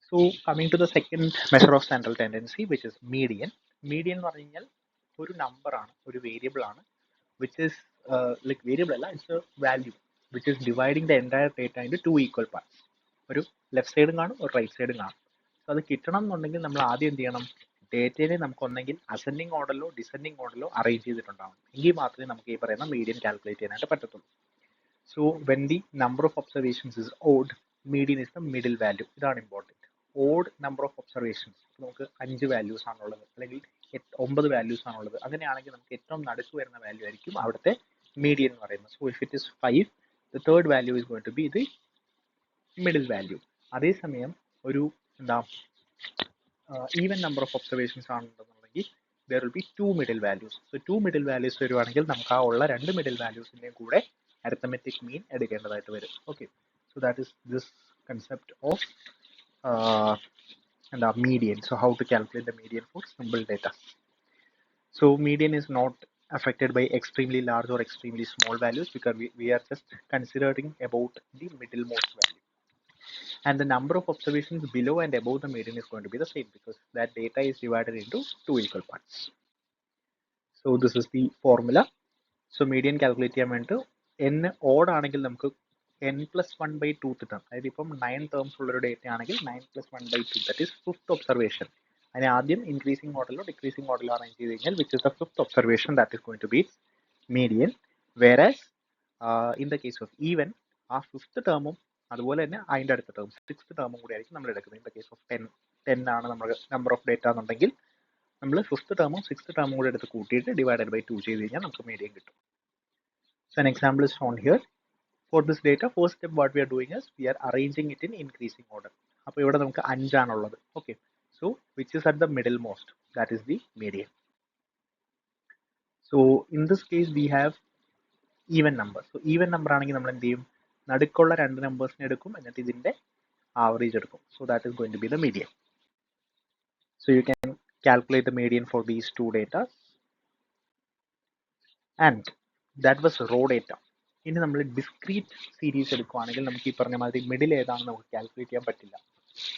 So coming to the second measure of central tendency which is median. Median എന്ന് പറഞ്ഞു കഴിഞ്ഞാൽ ഒരു നമ്പറാണ്, ഒരു വേരിയബിൾ ആണ്, which is like variable അല്ല, it's a value which is dividing the entire data into two equal parts. ഒരു left സൈഡും കാണും, ഒരു റൈറ്റ് സൈഡും കാണും. സോ അത് കിട്ടണം എന്നുണ്ടെങ്കിൽ നമ്മൾ ആദ്യം എന്ത് ചെയ്യണം, ഡേറ്റയെ നമുക്ക് ഒന്നെങ്കിൽ അസെൻഡിങ് ഓർഡറിലോ ഡിസെൻഡിങ് ഓർഡറിലോ അറേഞ്ച് ചെയ്തിട്ടുണ്ടാവും. എങ്കിൽ മാത്രമേ നമുക്ക് ഈ പറയുന്ന മീഡിയൻ കാൽക്കുലേറ്റ് ചെയ്യാനായിട്ട് പറ്റത്തുള്ളൂ. So when the number of observations is odd, median is the middle value. ഇതാണ് important. Odd number of observations, നമുക്ക് 5 വാല്യൂസ് ആണുള്ളത് അല്ലെങ്കിൽ 9 വാല്യൂസ് ആണുള്ളത്, അങ്ങനെയാണെങ്കിൽ നമുക്ക് ഏറ്റവും നടുക്ക് വരുന്ന വാല്യൂ ആയിരിക്കും അവിടുത്തെ മീഡിയൻ എന്ന് പറയുന്നത്. So if it is 5, the third value is going to be the middle value. അതേസമയം ഒരു എന്താ ഈവൻ നമ്പർ ഓഫ് ഒബ്സർവേഷൻസ് ആണെന്നുണ്ടെങ്കിൽ there will be 2 middle values. So 2 middle values വരുവാണെങ്കിൽ നമുക്ക് ആ ഉള്ള 2 മിഡിൽ വാല്യൂസിൻ്റെയും കൂടെ അരിത്തമെറ്റിക് മീൻ എടുക്കേണ്ടതായിട്ട് വരും. Okay, so that is this concept of and our median. So how to calculate the median for simple data. So median is not affected by extremely large or extremely small values because we are just considering about the middlemost value, and the number of observations below and above the median is going to be the same because that data is divided into 2 equal parts. So this is the formula. So median calculate ചെയ്യാൻ വേണ്ടി n odd ആണെങ്കിൽ നമുക്ക് n+1/2 കിട്ടും. അതായത് ഇപ്പം 9 terms ഉള്ളൊരു data ആണെങ്കിൽ 9+1/2, that is fifth observation. അതിന് ആദ്യം ഇൻക്രീസിംഗ് ഓർഡറിലോ ഡിക്രീസിംഗ് ഓർഡറിലോ അറേഞ്ച് ചെയ്ത് കഴിഞ്ഞാൽ which is the fifth observation, that is going to be median. Whereas in the case of even, ആ ഫിഫ്ത്ത് ടേമും അതുപോലെ തന്നെ അതിൻ്റെ അടുത്ത ടേം സിക്സ്ത് ടേമും കൂടി ആയിരിക്കും നമ്മൾ എടുക്കുന്നത്. ഇൻ ദ കേസ് ഓഫ് 10 ആണ് നമ്മുടെ നമ്പർ ഓഫ് ഡേറ്റ എന്നുണ്ടെങ്കിൽ നമ്മൾ ഫിഫ്ത്ത് ടേമും സിക്സ്ത് ടേമും കൂടി എടുത്ത് കൂട്ടിയിട്ട് ഡിവൈഡഡ് ബൈ 2 ചെയ്ത് കഴിഞ്ഞാൽ നമുക്ക് മീഡിയൻ കിട്ടും. So an example is shown here. For this data, first step what we are doing is we are arranging it in increasing order. അപ്പോൾ ഇവിടെ നമുക്ക് 5 ആണുള്ളത്. Okay, so which is at the middle most, that is the median. So in this case we have even number. So even number ആണെങ്കിൽ നമ്മൾ എന്ത് ചെയ്യും, നടുക്കുള്ള 2 നമ്പേഴ്സിനെ എടുക്കും, എന്നിട്ട് ഇതിന്റെ ആവറേജ് എടുക്കും. So that is going to be the median. So you can calculate the median for these 2 datas, and that was raw data. ഇനി നമ്മൾ ഡിസ്ക്രീറ്റ് സീരീസ് എടുക്കുകയാണെങ്കിൽ നമുക്ക് ഈ പറഞ്ഞ മാതിരി മിഡിൽ ഏതാണെന്ന് നമുക്ക് കാൽക്കുലേറ്റ് ചെയ്യാൻ പറ്റില്ല.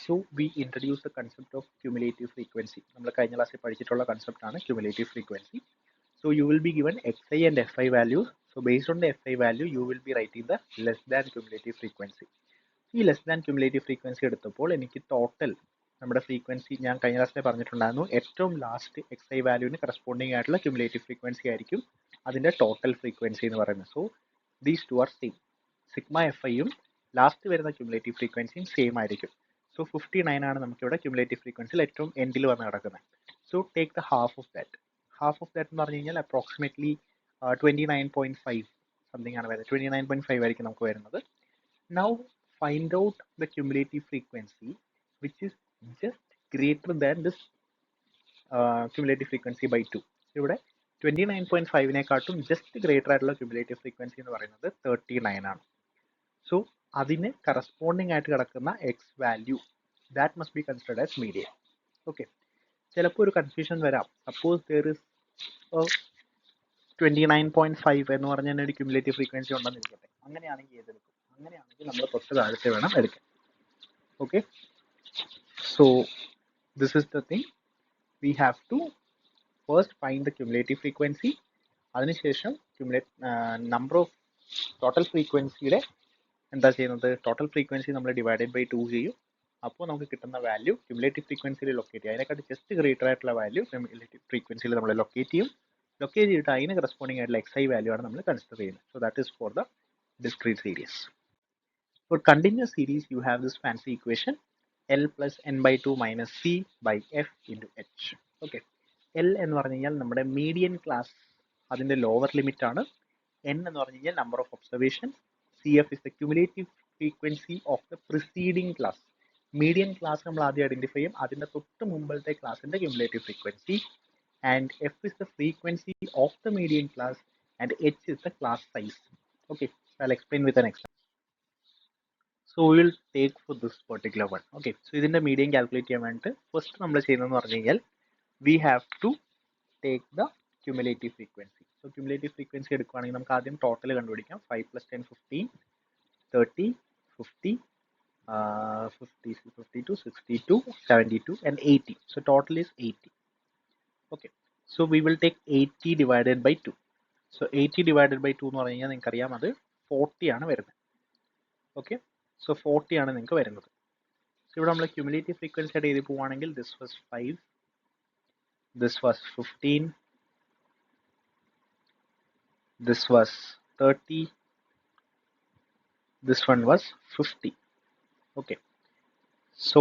So we introduce the concept of cumulative frequency. നമ്മൾ കഴിഞ്ഞ ക്ലാസ്സിൽ പഠിച്ചിട്ടുള്ള കൺസെപ്റ്റ് ആണ് cumulative frequency. So you will be given XI and FI values. So based on the FI value, you will be writing the less than cumulative frequency. ഈ less than cumulative frequency എടുത്തപ്പോൾ എനിക്ക് total നമ്മുടെ frequency ഞാൻ കഴിഞ്ഞ ക്ലാസ്സിൽ പറഞ്ഞിട്ടുണ്ടായിരുന്നു, ഏറ്റവും last XI വാല്യൂവിന് കറസ്പോണ്ടിങ് ആയിട്ടുള്ള ക്യുമുലേറ്റീവ് ഫ്രീക്വൻസി ആയിരിക്കും അതിൻ്റെ ടോട്ടൽ ഫ്രീക്വൻസി എന്ന് പറയുന്നത്. So these two are same. Sigma FIയും ലാസ്റ്റ് വരുന്ന ക്യുമുലേറ്റീവ് ഫ്രീക്വൻസിയും സെയിം ആയിരിക്കും. സോ 59 ആണ് നമുക്കിവിടെ ക്യുമുലേറ്റീവ് ഫ്രീക്വൻസിയിൽ ഏറ്റവും എൻഡിൽ വന്ന് കിടക്കുന്നത്. So take the half of that. Half of that എന്ന് പറഞ്ഞു കഴിഞ്ഞാൽ അപ്രോക്സിമേറ്റ്ലി 29.5 സംതിങ് ആണ് വരുന്നത്. 29.5 ആയിരിക്കും നമുക്ക് വരുന്നത്. Now find out the cumulative frequency which is just greater than this cumulative frequency by 2. ഇവിടെ 29.5-നേക്കാട്ടും ജസ്റ്റ് ഗ്രേറ്റർ ആയിട്ടുള്ള ക്യുമുലേറ്റീവ് ഫ്രീക്വൻസി എന്ന് പറയുന്നത് 39 ആണ്. സോ അതിന് കറസ്പോണ്ടിങ് ആയിട്ട് കിടക്കുന്ന x value that must be considered as median. Okay, ചിലപ്പോൾ ഒരു കൺഫ്യൂഷൻ വരാം. സപ്പോസ് ദർ ഇസ് 29.5 എന്ന് പറഞ്ഞാൽ ഒരു ക്യുമുലേറ്റീവ് ഫ്രീക്വൻസി ഉണ്ടെന്ന് ഇരിക്കട്ടെ. അങ്ങനെയാണെങ്കിൽ ഏതെടുക്കും? അങ്ങനെയാണെങ്കിൽ നമ്മൾ തൊട്ട് താഴത്തെ വേണം എടുക്കാൻ. Okay, so this is the thing. We have to first find the cumulative frequency. അതിനുശേഷം നമ്പർ ഓഫ് ടോട്ടൽ ഫ്രീക്വൻസിയുടെ എന്താ ചെയ്യുന്നത്, ടോട്ടൽ ഫ്രീക്വൻസി നമ്മൾ ഡിവൈഡഡ് ബൈ 2 ചെയ്യും. അപ്പോൾ നമുക്ക് കിട്ടുന്ന വാല്യൂ ക്യുമുലേറ്റീവ് ഫ്രീക്വൻസിയിൽ ലൊക്കേറ്റ് ചെയ്യും. അതിനെക്കാട്ടി ജസ്റ്റ് ഗ്രേറ്റർ ആയിട്ടുള്ള വാല്യൂ ക്യുമുലേറ്റീവ് ഫ്രീക്വൻസിയിൽ നമ്മൾ ലൊക്കേറ്റ് ചെയ്യും. ലൊക്കേറ്റ് ചെയ്തിട്ട് അതിന് കറസ്പോണ്ടിങ് ആയിട്ടുള്ള XI വാല്യൂ ആണ് നമ്മൾ കൺസിഡർ ചെയ്യുന്നത്. So that is for the discrete series. For continuous series, you have this fancy equation L plus n by 2 minus C by F into H. Okay. L എന്ന് പറഞ്ഞു കഴിഞ്ഞാൽ നമ്മുടെ median class അതിന്റെ lower limit ആണ്. N എന്ന് പറഞ്ഞു കഴിഞ്ഞാൽ number of observation. CF is the cumulative frequency of the preceding class. Median class നമ്മൾ ആദ്യം ഐഡന്റിഫൈ ചെയ്യും, അതിന്റെ തൊട്ട് മുമ്പത്തെ ക്ലാസിന്റെ cumulative frequency. And F is the frequency of the median class and H is the class size. Okay, so I'll explain with an example. So we will take for this particular one. Okay, so ഇതിന്റെ median calculate ചെയ്യാൻ വേണ്ടിയിട്ട് first നമ്മൾ ചെയ്യുന്നതെന്ന് പറഞ്ഞു കഴിഞ്ഞാൽ we have to take the cumulative frequency. So cumulative frequency എടുക്കുകയാണെങ്കിൽ നമുക്ക് ആദ്യം ടോട്ടൽ കണ്ടുപിടിക്കാം. 5 plus 10 15 30 50 50 52 62 72 and 80. So total is 80. Okay, so we will take 80 divided by 2. So 80 divided by 2 എന്ന് പറഞ്ഞു കഴിഞ്ഞാൽ നിങ്ങൾക്ക് അറിയാം അത് 40 ആണ് വരുന്നത്. ഓക്കെ, സോ 40 ആണ് നിങ്ങൾക്ക് വരുന്നത്. സോ ഇവിടെ നമ്മൾ ക്യുമുലേറ്റീവ് ഫ്രീക്വൻസി ആയിട്ട് എഴുതി പോവുകയാണെങ്കിൽ this was 5, this was 15, this was 30, this one was 50. Okay, so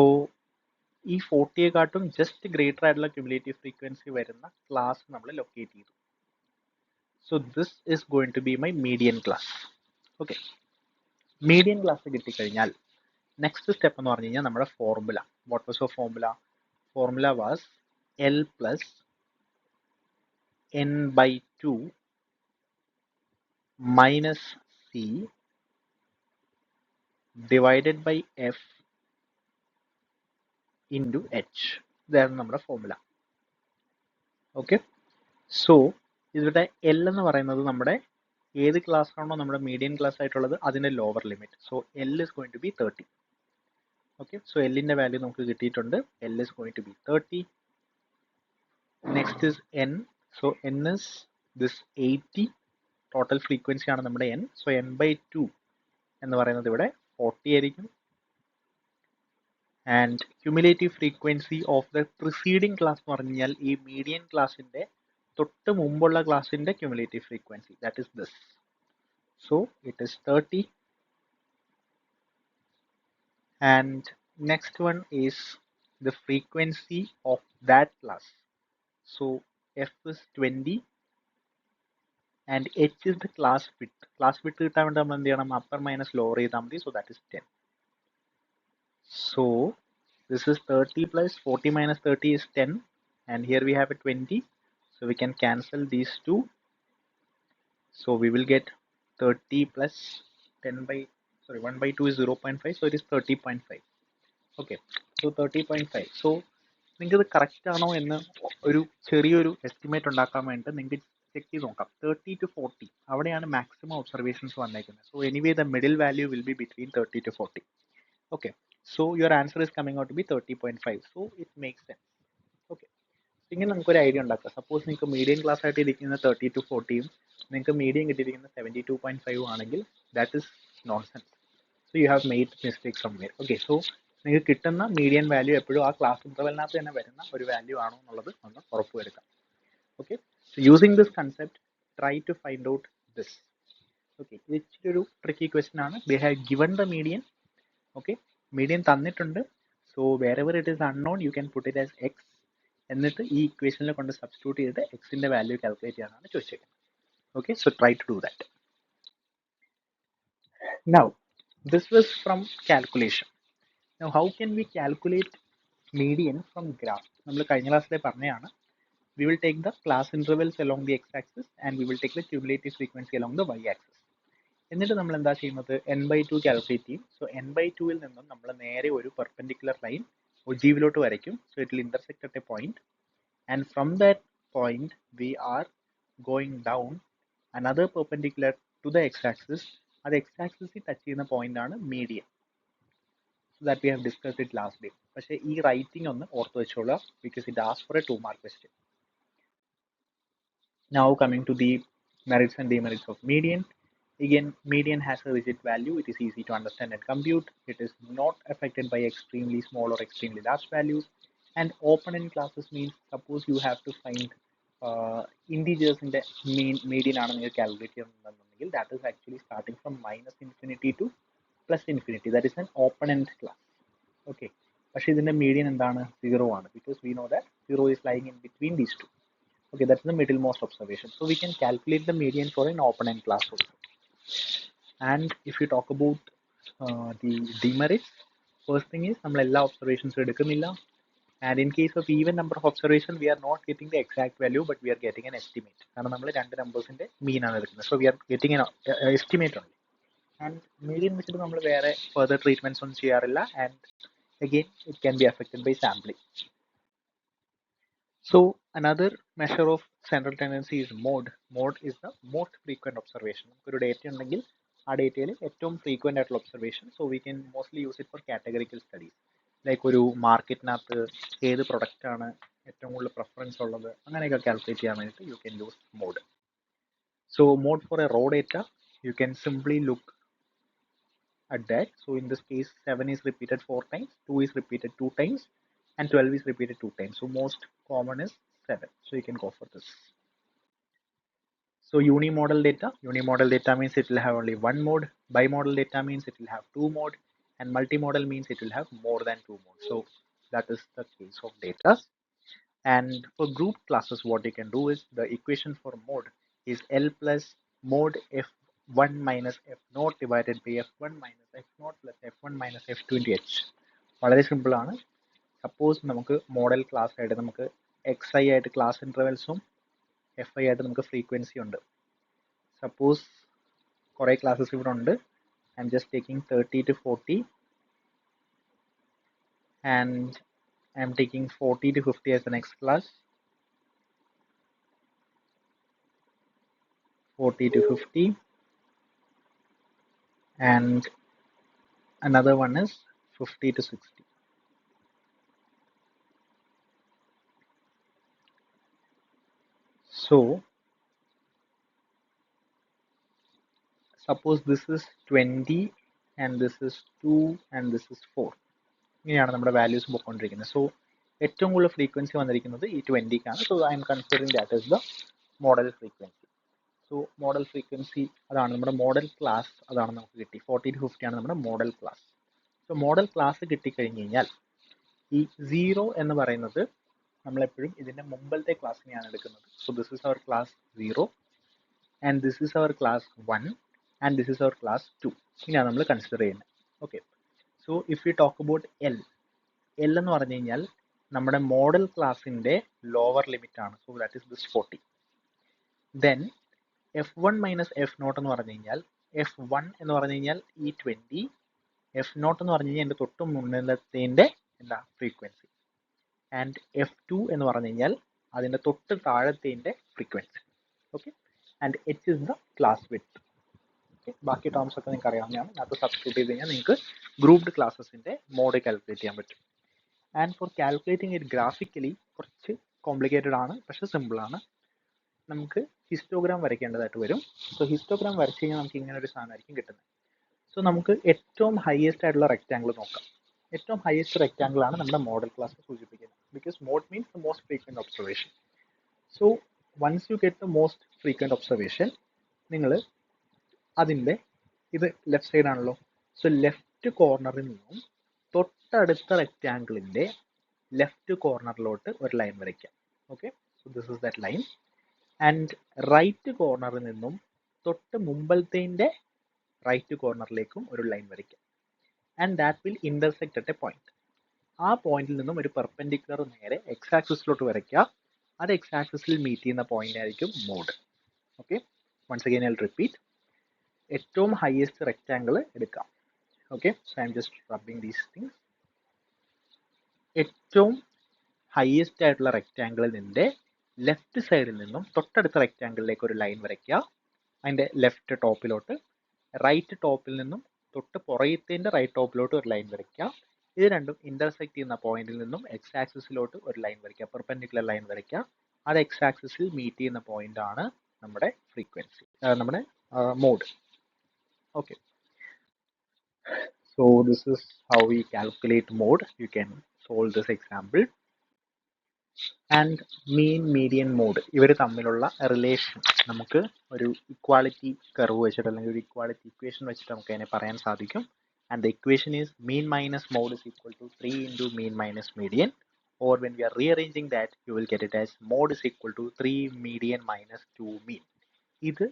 ഈ 40യെക്കാട്ടും ജസ്റ്റ് ഗ്രേറ്റർ ആയിട്ടുള്ള ക്യുമുലേറ്റീവ് ഫ്രീക്വൻസി വരുന്ന ക്ലാസ് നമ്മൾ ലൊക്കേറ്റ് ചെയ്തു. So this is going to be my median class. Okay, median class കിട്ടിക്കഴിഞ്ഞാൽ നെക്സ്റ്റ് സ്റ്റെപ്പ് എന്ന് പറഞ്ഞു കഴിഞ്ഞാൽ നമ്മുടെ formula. What was your formula? Formula was L plus n by 2 minus C divided by F into H. ഇതായിരുന്നു നമ്മുടെ formula. Okay, so ഇവിടെ L എന്ന് പറയുന്നത് നമ്മുടെ ഏത് ക്ലാസ് ആണോ നമ്മുടെ മീഡിയൻ ക്ലാസ് ആയിട്ടുള്ളത് അതിന്റെ lower limit. So L is going to be 30. Okay, so Lന്റെ വാല്യൂ നമുക്ക് കിട്ടിയിട്ടുണ്ട്. L is going to be 30. Next is N. So N is this 80. Total frequency ആണ് നമ്മുടെ N. സോ N by 2 എന്ന് പറയുന്നത് ഇവിടെ 40 ആയിരിക്കും. And cumulative frequency of the preceding class എന്ന് പറഞ്ഞു കഴിഞ്ഞാൽ ഈ മീഡിയൻ ക്ലാസിന്റെ തൊട്ട് മുമ്പുള്ള ക്ലാസിന്റെ cumulative frequency, that is this. So it is 30. And next one is the frequency of that class. So F is 20 and H is the class width. Class width കിട്ടാൻ വേണ്ടി നമ്മൾ എന്ത് ചെയ്യണം? അപ്പർ മൈനസ് ലോവർ ചെയ്താൽ മതി. So that is 10. So this is 30 plus 40 minus 30 is 10, and here we have a 20. So we can cancel these two. So we will get 30 plus 10 by 1 by 2 is 0.5. So it is 30.5. Okay, so 30.5. So നിങ്ങൾക്ക് ഇത് correct ആണോ എന്ന് ഒരു ചെറിയൊരു estimate ഉണ്ടാക്കാൻ വേണ്ടി നിങ്ങൾക്ക് check ചെയ്ത് നോക്കാം. 30 to 40 അവിടെയാണ് മാക്സിമം ഒബ്സർവേഷൻസ് വന്നേക്കുന്നത്. So anyway the middle value will be between 30 to 40. Okay, so your answer is coming out to be 30.5. So it makes sense. Okay, ഇങ്ങനെ നമുക്കൊരു ഐഡിയ ഉണ്ടാക്കാം. സപ്പോസ് നിങ്ങൾക്ക് മീഡിയം ക്ലാസ് ആയിട്ട് ഇരിക്കുന്ന 30 to 40യും നിങ്ങൾക്ക് medium കിട്ടിയിരിക്കുന്ന 72.5 ആണെങ്കിൽ that is nonsense. So you have made mistake somewhere. Okay, so നിങ്ങൾക്ക് കിട്ടുന്ന മീഡിയൻ വാല്യൂ എപ്പോഴും ആ ക്ലാസ് ഇന്റർവെലിനകത്ത് തന്നെ വരുന്ന ഒരു വാല്യൂ ആണോ എന്നുള്ളത് ഒന്ന് ഉറപ്പുവരുത്താം. Okay, so using this concept try to find out this. Okay, ഇത് ഇച്ചിരി ഒരു ട്രിക്കി ക്വസ്റ്റൻ ആണ്. They have given the median. Okay, median തന്നിട്ടുണ്ട്. So wherever it is unknown you can put it as x. എന്നിട്ട് ഈ ഇക്വേഷനിൽ കൊണ്ട് substitute ചെയ്തിട്ട് എക്സിന്റെ വാല്യൂ കാൽക്കുലേറ്റ് ചെയ്യാനാണ് ചോദിച്ചേക്കുന്നത്. Okay, so try to do that. Now this was from calculation. Now how can we calculate median from graph? നമ്മൾ കഴിഞ്ഞ ക്ലാസ്സിലെ പറഞ്ഞതാണ്. We will take the class intervals along the x-axis and we will take the cumulative frequency along the y-axis. എന്നിട്ട് നമ്മൾ എന്താ ചെയ്യുന്നത്? n/2 calculate ചെയ്യും. So n/2ൽ നിന്നും നമ്മൾ നേരെ ഒരു പെർപെൻഡിക്കുലർ ലൈൻ ഒജീവിലോട്ട് വരയ്ക്കും. So it will intersect at a point and from that point we are going down another perpendicular to the x-axis. അത് x-axis ടച്ച് ചെയ്യുന്ന പോയിന്റ് ആണ് median. So that we have discussed it last day. പക്ഷേ ഈ writing ഒന്ന് ഓർത്ത് വെച്ചോളാം because it asks for a 2 mark question. Now coming to the merits and demerits of median. Again, median has a rigid value. It is easy to understand and compute. It is not affected by extremely small or extremely large values. And open-end classes means suppose you have to find integers in the median ആണെന്ന് calculate ചെയ്യുന്നുണ്ടെങ്കിൽ that is actually starting from -infinity to +infinity. That is an open-end class. Okay. പക്ഷേ ഇതിന്റെ median എന്താണ്? 0 ആണ്. Because we know that 0 is lying in between these two. Okay, that's the middlemost observation. So we can calculate the median for an open-end class also. And if you talk about the demerits, first thing is നമ്മൾ എല്ലാ observations എടുക്കുന്നില്ല. And in case of even number of observation, we are not getting the exact value, but we are getting an estimate. കാരണം നമ്മൾ രണ്ട് നമ്പേഴ്സിന്റെ മീൻ ആണ് എടുക്കുന്നത്. So we are getting an estimate only. And median വെച്ചിട്ട് നമ്മൾ വേറെ further treatments ഒന്നും ചെയ്യാറില്ല. And again, it can be affected by sampling. So another measure of central tendency is mode. Mode is the most frequent observation. ഒരു data ഉണ്ടെങ്കിൽ ആ ഡേറ്റയിൽ ഏറ്റവും frequent ആയിട്ടുള്ള observation. So we can mostly use it for categorical studies. Like ഒരു മാർക്കറ്റിനകത്ത് ഏത് product ആണ് ഏറ്റവും കൂടുതൽ പ്രിഫറൻസ് ഉള്ളത്, അങ്ങനെയൊക്കെ കാൽക്കുലേറ്റ് ചെയ്യാൻ വേണ്ടിയിട്ട് you can use mode. So mode for a raw data, you can simply look at that. So in this case 7 is repeated 4 times, 2 is repeated 2 times, and 12 is repeated 2 times. So most common is 7. So you can go for this. So unimodal data means it will have only one mode. Bimodal data means it will have two mode, and multimodal means it will have more than two modes. So that is the case of data. And for group classes, what you can do is the equation for mode is L plus mode F1 minus F0 divided by F1 minus F0 plus F1 minus F2 into H. വളരെ simple ആണ്. Suppose നമുക്ക് model class ആയിട്ട് നമുക്ക് XI ആയിട്ട് class ഇൻ്റർവെൽസും FI ആയിട്ട് നമുക്ക് frequency ഉണ്ട്. Suppose കുറേ ക്ലാസ്സസ് ഇവിടെ ഉണ്ട്. I am just taking 30 to 40 and I am taking 40 to 50 as the next class. 40 to 50 and another one is 50 to 60. So suppose this is 20 and this is 2 and this is 4. ഇങ്ങനെയാണ് നമ്മുടെ values പോയിക്കൊണ്ടിരിക്കുന്നത്. So ഏറ്റവും കൂടുതൽ frequency വന്നിരിക്കുന്നത് ഈ 20ക്കാണ്. So I'm considering that is the modal frequency. So modal frequency അതാണ് നമ്മുടെ മോഡൽ ക്ലാസ്, അതാണ് നമുക്ക് കിട്ടി. 40 to 50 ആണ് നമ്മുടെ modal class. So modal class കിട്ടിക്കഴിഞ്ഞ് കഴിഞ്ഞാൽ ഈ 0 എന്ന് പറയുന്നത് നമ്മളെപ്പോഴും ഇതിൻ്റെ മുമ്പത്തെ ക്ലാസ്സിനെയാണ് എടുക്കുന്നത്. So this is our class 0 and this is our class 1 and this is our class 2. ഇങ്ങനെയാണ് നമ്മൾ കൺസിഡർ ചെയ്യുന്നത്. Okay, so if you talk about L എന്ന് പറഞ്ഞു കഴിഞ്ഞാൽ നമ്മുടെ മോഡൽ ക്ലാസിൻ്റെ ലോവർ ലിമിറ്റ് ആണ്. So that is this 40. Then F1 minus F0 എന്ന് പറഞ്ഞു കഴിഞ്ഞാൽ F1 എന്ന് പറഞ്ഞു കഴിഞ്ഞാൽ ഈ 20, F0 എന്ന് പറഞ്ഞു കഴിഞ്ഞാൽ എൻ്റെ തൊട്ട് മുന്നേറ്റത്തിൻ്റെ എന്താ ഫ്രീക്വൻസി, ആൻഡ് F2 എന്ന് പറഞ്ഞു കഴിഞ്ഞാൽ അതിൻ്റെ തൊട്ട് താഴത്തേൻ്റെ frequency. Okay, and H is the class width. Okay, ബാക്കി ടേംസ് ഒക്കെ നിങ്ങൾക്ക് അറിയാവുന്നതാണ്. അത് സബ്സ്റ്റിറ്റ്യൂട്ട് ചെയ്ത് കഴിഞ്ഞാൽ നിങ്ങൾക്ക് ഗ്രൂപ്പ്ഡ് ക്ലാസ്സസിൻ്റെ മോഡ് കാൽക്കുലേറ്റ് ചെയ്യാൻ പറ്റും. And four calculating it graphically കുറച്ച് കോംപ്ലിക്കേറ്റഡ് ആണ്, പക്ഷെ സിമ്പിൾ ആണ്. നമുക്ക് ഹിസ്റ്റോഗ്രാം വരയ്ക്കേണ്ടതായിട്ട് വരും. സോ ഹിസ്റ്റോഗ്രാം വരച്ച് കഴിഞ്ഞാൽ നമുക്ക് ഇങ്ങനെ ഒരു സാധനമായിരിക്കും കിട്ടുന്നത്. സോ നമുക്ക് ഏറ്റവും ഹയസ്റ്റ് ആയിട്ടുള്ള റെക്റ്റാങ്കിൾ നോക്കാം. ഏറ്റവും ഹയസ്റ്റ് റെക്റ്റാങ്കിൾ ആണ് നമ്മുടെ മോഡൽ ക്ലാസ് സൂചിപ്പിക്കുന്നത്. Because mode means the most frequent observation. So once you get the most frequent observation, നിങ്ങൾ അതിൻ്റെ ഇത് ലെഫ്റ്റ് സൈഡ് ആണല്ലോ. സോ ലെഫ്റ്റ് കോർണറിൽ നിന്നും തൊട്ടടുത്ത റെക്റ്റാങ്കിളിൻ്റെ ലെഫ്റ്റ് കോർണറിലോട്ട് ഒരു ലൈൻ വരയ്ക്കാം. Okay, so this is that line. And right കോർണറിൽ നിന്നും തൊട്ട് മുമ്പത്തേൻ്റെ റൈറ്റ് കോർണറിലേക്കും ഒരു ലൈൻ വരയ്ക്കാം. And that will intersect at a point. ആ പോയിന്റിൽ നിന്നും ഒരു പെർപെൻഡിക്കുലർ നേരെ എക്സ് ആക്സിസിലോട്ട് വരയ്ക്കുക. അത് എക്സ് ആക്സിസിൽ മീറ്റ് ചെയ്യുന്ന പോയിന്റ് ആയിരിക്കും mode. Okay, once again I will repeat. ഏറ്റവും ഹയസ്റ്റ് റെക്റ്റാങ്കിൾ എടുക്കാം. Okay, so I'm just rubbing these things. ഏറ്റവും ഹയസ്റ്റ് ആയിട്ടുള്ള റെക്റ്റാങ്കിളിൽ നിന്റെ ലെഫ്റ്റ് സൈഡിൽ നിന്നും തൊട്ടടുത്ത റെക്റ്റാങ്കിളിലേക്ക് ഒരു ലൈൻ വരയ്ക്കുക. അതിൻ്റെ ലെഫ്റ്റ് ടോപ്പിലോട്ട്. റൈറ്റ് ടോപ്പിൽ നിന്നും തൊട്ട് പുറയത്തേൻ്റെ റൈറ്റ് ടോപ്പിലോട്ട് ഒരു ലൈൻ വരയ്ക്കുക. ഇത് രണ്ടും ഇന്റർസെക്ട് ചെയ്യുന്ന പോയിന്റിൽ നിന്നും എക്സ് ആക്സിസിലോട്ട് ഒരു ലൈൻ വരയ്ക്കുക, പെർപെൻഡിക്കുലർ ലൈൻ വരയ്ക്കുക. അത് എക്സ് ആക്സിസിൽ മീറ്റ് ചെയ്യുന്ന പോയിന്റ് ആണ് നമ്മുടെ ഫ്രീക്വൻസി, നമ്മുടെ mode. Okay, so this is how we calculate mode. You can solve this example. And mean, median, mode ഇവർ തമ്മിലുള്ള റിലേഷൻ നമുക്ക് ഒരു ഇക്വാളിറ്റി കർവ് വെച്ചിട്ട് അല്ലെങ്കിൽ ഒരു ഇക്വാളിറ്റി ഇക്വേഷൻ വെച്ചിട്ട് നമുക്ക് അതിനെ പറയാൻ സാധിക്കും. and the equation is mean minus mode is equal to 3 into mean minus median, or when we are rearranging that, you will get it as mode is equal to 3 median minus 2 mean. ഇത്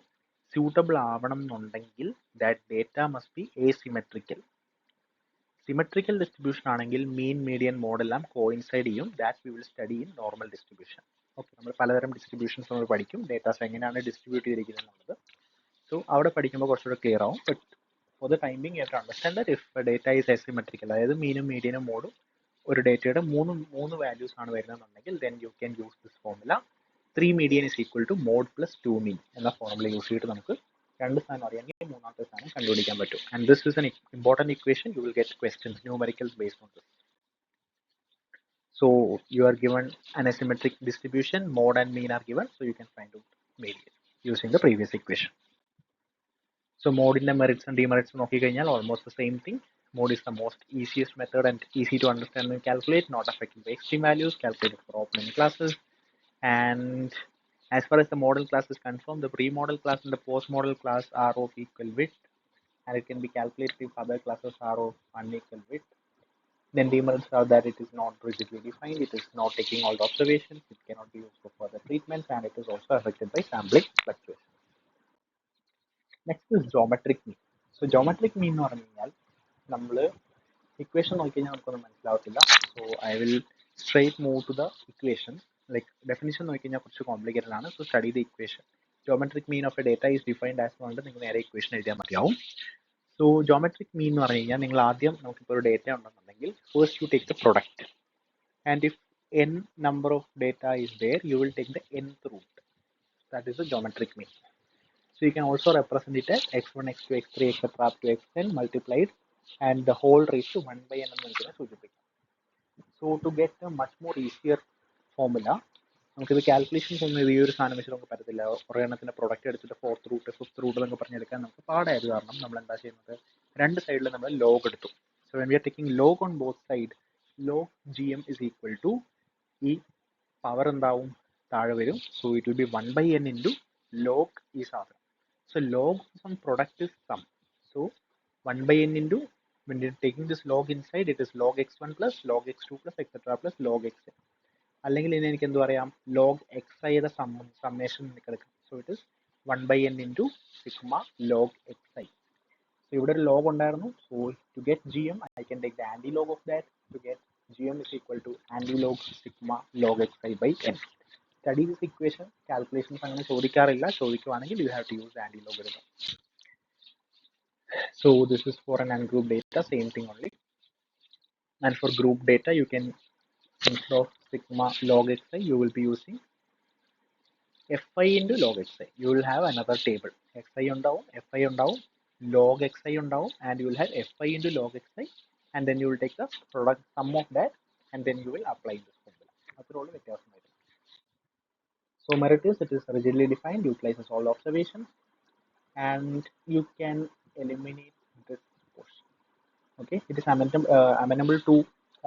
suitable ആവണം എന്നുണ്ടെങ്കിൽ that data must be asymmetrical. Symmetrical distribution ആണെങ്കിൽ mean median mode എല്ലാം coincide ചെയ്യും. That we will study in normal distribution. Okay, നമ്മൾ പലതരം distributions നമ്മൾ പഠിക്കും, ഡേറ്റാസ് എങ്ങനെയാണ് ഡിസ്ട്രിബ്യൂട്ട് ചെയ്തിരിക്കുന്നത് എന്നുള്ളത്. So അവിടെ പഠിക്കുമ്പോൾ കുറച്ചുകൂടെ ക്ലിയർ ആവും. But for the time being, you have to understand that if a data is asymmetrical, അതായത് മീനും മീഡിയനും മോഡും ഒരു ഡേറ്റയുടെ മൂന്ന് വാല്യൂസ് ആണ് വരുന്നതെന്നുണ്ടെങ്കിൽ then you can use this formula. 3 median is equal to mod plus 2 mean എന്ന ഫോർമുല യൂസ് ചെയ്തിട്ട് നമുക്ക് രണ്ട് സ്ഥാനം അറിയാമെങ്കിൽ മൂന്നാമത്തെ സ്ഥാനം കണ്ടുപിടിക്കാൻ പറ്റും. And this is an important equation. You will get questions, numericals based on this. So you are given an asymmetric distribution, mode and mean are given, so you can find out median using the previous equation. So mode in the merits and demerits നോക്കിക്കഴിഞ്ഞാൽ almost the same thing. Mode is the most easiest method and easy to understand and calculate, not affected by extreme values, calculated for opening classes. And as far as the model class is concerned, the pre-model class and the post-model class are of equal width, and it can be calculated if other classes are of unequal width. Then demerits are that it is not rigidly defined, it is not taking all the observations, it cannot be used for further treatments, and it is also affected by sampling fluctuations. Next is geometric mean. So geometric mean എന്ന് പറഞ്ഞു കഴിഞ്ഞാൽ നമ്മൾ equation നോക്കി കഴിഞ്ഞാൽ നമുക്കൊന്നും മനസ്സിലാവത്തില്ല. So I will straight move to the equation. Like definition നോക്കി കഴിഞ്ഞാൽ കുറച്ച് കോംപ്ലിക്കേറ്റഡ് ആണ്. So study the equation. Geometric mean of a data is defined as കൊണ്ട് നിങ്ങൾ നേരെ ഇക്വേഷൻ എഴുതിയാൽ മതിയാവും. സോ ജോമെട്രിക് മീൻ എന്ന് പറഞ്ഞു കഴിഞ്ഞാൽ നിങ്ങൾ ആദ്യം നമുക്കിപ്പോൾ ഒരു ഡേറ്റ ഉണ്ടെന്നുണ്ടെങ്കിൽ first you take the product, and if n number of data is there, you will take the nth root. That is the geometric mean. So you can also represent it as x1, x2, x3, etc. up to xn multiplied and the whole raised to 1 by n എന്ന് നമുക്ക് സൂചിപ്പിക്കാം. So to get a much more easier formula, നമുക്കിത് calculations ഒന്നും ഈ ഒരു സാധനം വെച്ച് നമുക്ക് പറ്റത്തില്ല. കുറേ എണ്ണത്തിന്റെ പ്രൊഡക്റ്റ് എടുത്തിട്ട് ഫോർത്ത് റൂട്ട് ഫിഫ്ത്ത് റൂട്ട് എന്നൊക്കെ പറഞ്ഞെടുക്കാൻ നമുക്ക് പാടായത് കാരണം നമ്മൾ എന്താ ചെയ്യുന്നത്, രണ്ട് സൈഡിൽ നമ്മൾ ലോഗ് എടുത്തു. So when we are taking log on both side, log gm is equal to ഈ പവർ എന്താവും, താഴെ വരും. So it will be 1 by n into log ഈ സാധനം. So log some product is sum. So 1 by n into, when you're taking this log inside, it is log x1 plus log x2 plus etc plus log xn. അല്ലെങ്കിൽ ഇനി എനിക്ക് എന്ത് പറയാം, log xi യുടെ summation എടുക്കാം. So it is 1 by n into sigma log xi. So ഇവിടെ ഒരു log ഉണ്ടായിരുന്നു. So to get gm, I can take the anti-log of that. To get gm is equal to anti-log sigma log xi by n. Study this equation. Calculations അങ്ങനെ ചോദിക്കാറില്ല, ചോദിക്കുവാണെങ്കിൽ you have to use the anti-logarithm. So this is for an ungrouped data, same thing only. And for group data, you can, instead of sigma log xi, you will be using fi into log xi. You will have another table. Xi ഉണ്ടാവും, fi ഉണ്ടാവും, log xi ഉണ്ടാവും, and you will have fi into log xi, and then you will take the product sum of that, and then you will apply this formula. അത്രേ ഉള്ളൂ വ്യത്യാസം വരുന്നത്. So merit is, it is rigidly defined, utilizes all observations, and you can eliminate this portion. Okay, it is amenable to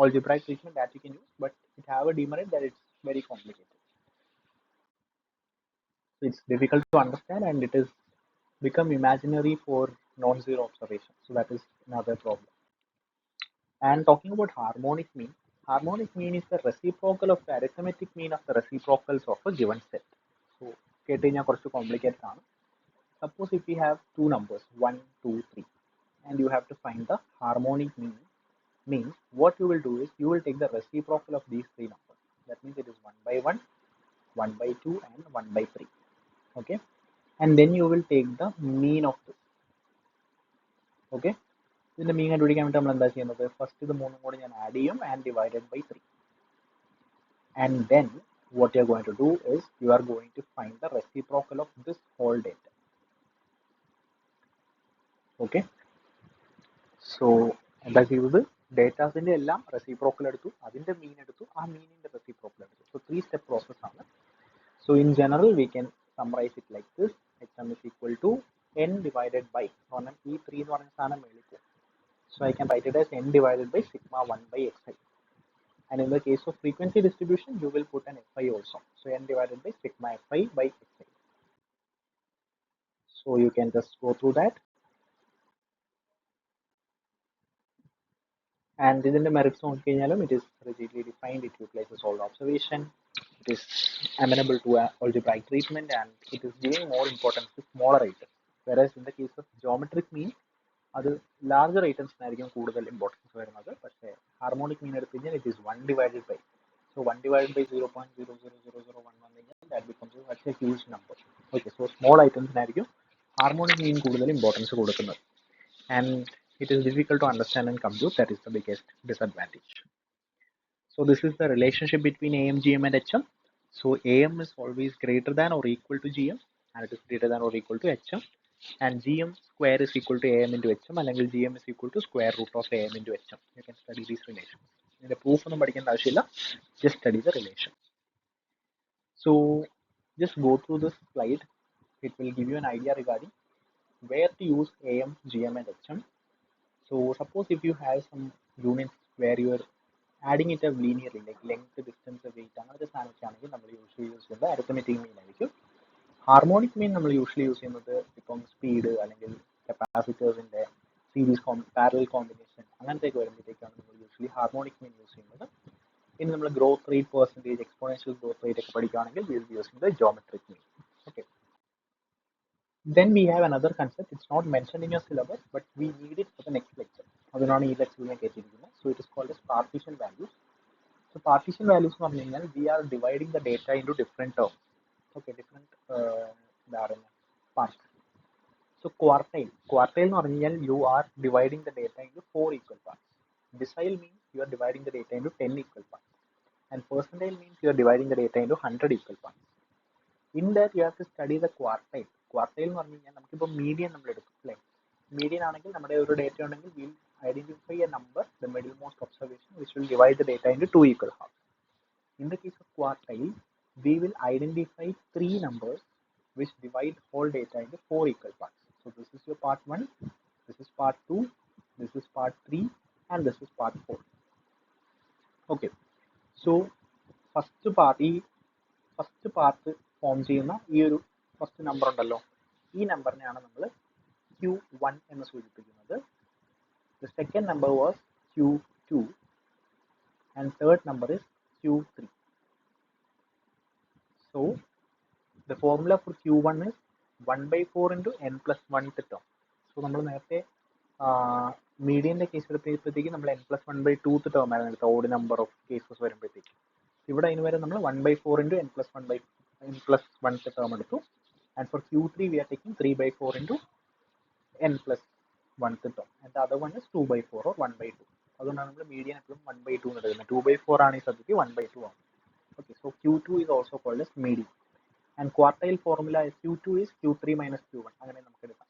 algebraic treatment that you can use, but it have a demerit that it's very complicated. It's difficult to understand, and it is become imaginary for non-zero observation. So that is another problem. And talking about harmonic mean is the reciprocal of the arithmetic mean of the reciprocals of a given set. So കേട്ട് കഴിഞ്ഞാൽ കുറച്ച് complicated ആണ്. Suppose if we have two numbers 1, 2, 3, and you have to find the harmonic mean, means what you will do is you will take the reciprocal of these three numbers. That means it is 1 by 1, 1 by 2, and 1 by 3. Okay, and then you will take the mean of this. Okay, ഇതിന്റെ മീൻ കണ്ടുപിടിക്കാൻ വേണ്ടി നമ്മൾ എന്താ ചെയ്യുന്നത്, first ഇത് മൂന്നും കൂടി ഞാൻ ആഡ് ചെയ്യും and divided by 3, and then what you are going to do is you are going to find the reciprocal of this whole data. Okay, so എന്താ ചെയ്തത്, ഡേറ്റാസിന്റെ എല്ലാം റെസിപ്രോക്കൽ എടുത്തു, അതിന്റെ മീൻ എടുത്തു, ആ മീനിന്റെ റെസിപ്രോക്കൽ എടുത്തു. സോ 3 step പ്രോസസ് ആണ്. So in general we can summarise it like this, xm is equal to n divided by, കാരണം ഈ 3 എന്ന് പറയുന്ന സാധനം മേളിൽ പോകും. So I can write it as n divided by sigma 1 by xi. And in the case of frequency distribution, you will put an fi also. So n divided by sigma fi by xi. So you can just go through that. And ഇതിന്റെ merits നോക്കിക്കഴിഞ്ഞാലും it is rigidly defined, it utilizes all observation, it is amenable to algebraic treatment, and it is giving more importance to smaller items. Whereas in the case of geometric mean, അത് larger ഐറ്റംസിനായിരിക്കും കൂടുതൽ importance വരുന്നത്. പക്ഷേ harmonic mean എടുത്തു കഴിഞ്ഞാൽ it is 1 divided by, so 1 divided by 0.00001 വന്നു കഴിഞ്ഞാൽ that becomes such a huge number. Okay, so small ഐറ്റംസിനായിരിക്കും ഹാർമോണിക് മീൻ കൂടുതൽ ഇമ്പോർട്ടൻസ് കൊടുക്കുന്നത്. And it is difficult to understand and compute. That is the biggest disadvantage. So this is the relationship between AM, GM and HM. So AM is always greater than or equal to GM, and it is greater than or equal to HM, and GM square is equal to AM into HM, അല്ലെങ്കിൽ GM is equal to square root of AM into HM. You can study these relations. ഇതിന്റെ proof ഒന്നും പഠിക്കേണ്ട ആവശ്യമില്ല, just study the relation. So just go through this slide. It will give you an idea regarding where to use AM, GM and HM. So suppose if you have some units where you are adding it up linearly, like length, distance, weight, അങ്ങനത്തെ സാധനമൊക്കെയാണെങ്കിൽ നമ്മൾ usually use ചെയ്യുന്നത് arithmetic mean ആയിരിക്കും. Harmonic mean നമ്മൾ usually use ചെയ്യുന്നത് ഇപ്പം speed അല്ലെങ്കിൽ കപ്പാസിറ്റേഴ്സിന്റെ series parallel combination അങ്ങനത്തെയൊക്കെ വരുമ്പോഴത്തേക്കാണ് നമ്മൾ യൂഷ്വലി ഹാർമോണിക് മീൻ യൂസ് ചെയ്യുന്നത്. ഇനി നമ്മൾ growth rate percentage, exponential growth rate ഒക്കെ പഠിക്കുകയാണെങ്കിൽ will be using the geometric mean. Okay, then we have another concept. It's not mentioned in your syllabus, but we need it for the next lecture. അതിനാണ് ഈ ലെക്ചറിൽ ഞാൻ കേട്ടിരിക്കുന്നത്. So it is called as partition values. So partition values എന്ന് പറഞ്ഞു കഴിഞ്ഞാൽ we are dividing the data into different terms. Okay, different parts. So quartile എന്ന് പറഞ്ഞു കഴിഞ്ഞാൽ you are dividing the data into 4 equal parts. Decile means you are dividing the data into 10 equal parts, and percentile means you are dividing the data into 100 equal parts. In that you have to study the quartile. Quartile എന്ന് പറഞ്ഞു കഴിഞ്ഞാൽ നമുക്കിപ്പോൾ median നമ്മൾ എടുക്കും അല്ലേ. Median ആണെങ്കിൽ നമ്മുടെ ഒരു ഡേറ്റ ഉണ്ടെങ്കിൽ will identify A number, the middle most observation, which will divide the data into 2 equal halves. In the case of quartile, we will identify 3 numbers which divide whole data into 4 equal parts. So this is your part 1, this is part 2, this is part 3, and this is part 4. Okay, so first part form ചെയ്യുന്ന ഈ ഒരു first number ഉണ്ടല്ലോ, ഈ നമ്പറിനെയാണ് നമ്മൾ Q1 എന്ന് സൂചിപ്പിക്കുന്നത്. The second number was Q2 and third number is Q3. So the formula for Q1 is 1/4 into n plus 1th term. So നമ്മൾ നേരത്തെ മീഡിയന്റെ കേസ് എടുത്തപ്പോഴത്തേക്ക് നമ്മൾ n+1/2th ടേം ആണ് എടുത്തത്, ഓഡ് നമ്പർ ഓഫ് കേസസ് വരുമ്പോഴത്തേക്ക്. ഇവിടെ അതിന് വരെ നമ്മൾ 1/4 into n+1th ടേം എടുത്തു. And for Q3 we are taking 3/4 into n+1th term, and the other one is 2/4 or 1/2. അതുകൊണ്ടാണ് നമ്മൾ മീഡിയൻ എപ്പോഴും 1/2 എന്ന് എടുക്കുന്നത്. 2/4 ആണ് ഈ സബ്ജക്റ്റ്, 1/2 ആണ്. Okay, so Q2 is also called as median, and quartile formula is Q2 is Q3 minus Q1. അങ്ങനെ നമുക്ക് എടുക്കാം.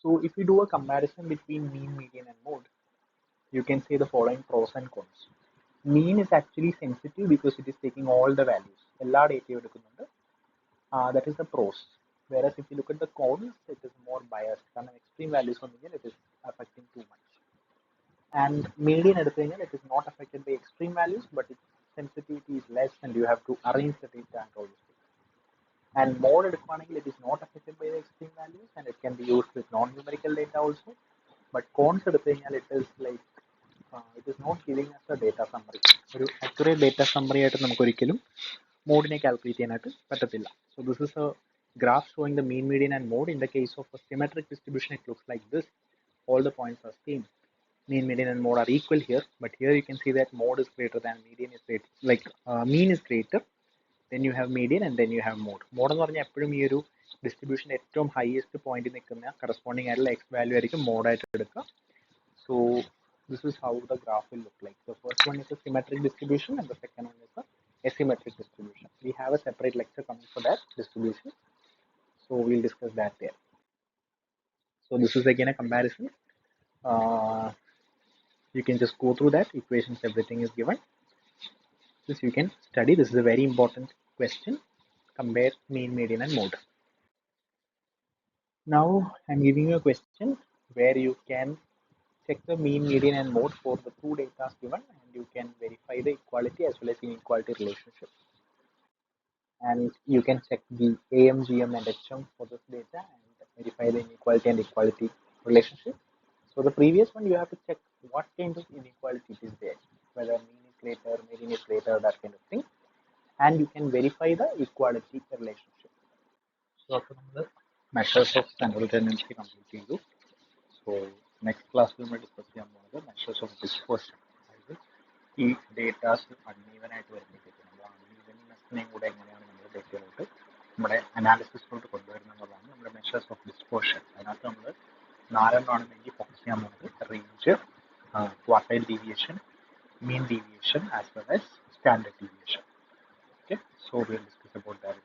So if you do a comparison between mean, median and mode, you can say the following pros and cons. Mean is actually sensitive because it is taking all the values, എല്ലാ ഡേറ്റയും എടുക്കുന്നുണ്ട്. That is the pros. Whereas if you look at the cons, it is more biased, കാരണം extreme values ഒന്നുകിൽ it is affecting too much. And median എടുത്തു കഴിഞ്ഞാൽ it is not affected by extreme values, but its sensitivity is less and you have to arrange the data and all this. And mode എടുക്കുകയാണെങ്കിൽ it is not affected by the extreme values and it can be used with non-numerical data also. But cons എടുത്തു കഴിഞ്ഞാൽ it is like it is not giving us a data summary. ഒരു accurate data summary ആയിട്ട് നമുക്ക് ഒരിക്കലും മോഡിനെ calculate ചെയ്യാനായിട്ട് പറ്റത്തില്ല. So this is a graph showing the mean, median and mode. In the case of a symmetric distribution, it looks like this. All the points are same. Mean, median and mode are equal here, but here you can see that mode is greater than median is greater, like mean is greater, then you have median and then you have mode. Mode എന്ന് പറഞ്ഞാൽ എപ്പോഴും ഈ ഒരു distribution ഏറ്റവും highest point നിൽക്കുന്ന corresponding ആയിട്ടുള്ള X value ആയിരിക്കും mode ആയിട്ട് എടുക്കുക. So this is how the graph will look like. The first one is a symmetric distribution and the second one is a asymmetric distribution. We have a separate lecture coming for that distribution, so we'll discuss that there. So this is again a comparison. You can just go through that, equations, everything is given. This you can study. This is a very important question. Compare mean, median and mode. Now I'm giving you a question where you can check the mean, median and mode for the two data given, and you can verify the equality as well as inequality relationship. And you can check the AM, GM and HM for this data and verify the inequality and equality relationship. So the previous one, you have to check what kind of inequality is there, whether mean is greater, median is greater, that kind of thing, and you can verify the equality relationship. So after the measures of central tendency complete ചെയ്തു. So next class നമ്മൾ discuss ചെയ്യാൻ പോകുന്നത് measures of dispersion. അതായത് ഈ datas uneven ആയിട്ട് വരുമ്പോഴത്തേക്ക് നമ്മൾ അൺഈവൻനെസ്സിനെയും കൂടെ എങ്ങനെയാണ് നമ്മൾ ഡേറ്റയിലോട്ട് നമ്മുടെ അനാലിസിസിലോട്ട് കൊണ്ടുവരുന്നതാണ് നമ്മുടെ മെഷേഴ്സ് ഓഫ് ഡിസ്പേർഷൻ. അതിനകത്ത് നമ്മൾ നാലെണ്ണമാണ് മെയിൻലി ഫോക്കസ് ചെയ്യാൻ പോകുന്നത്: range, quartile deviation, mean deviation, as well as standard deviation. Okay, so we'll discuss about that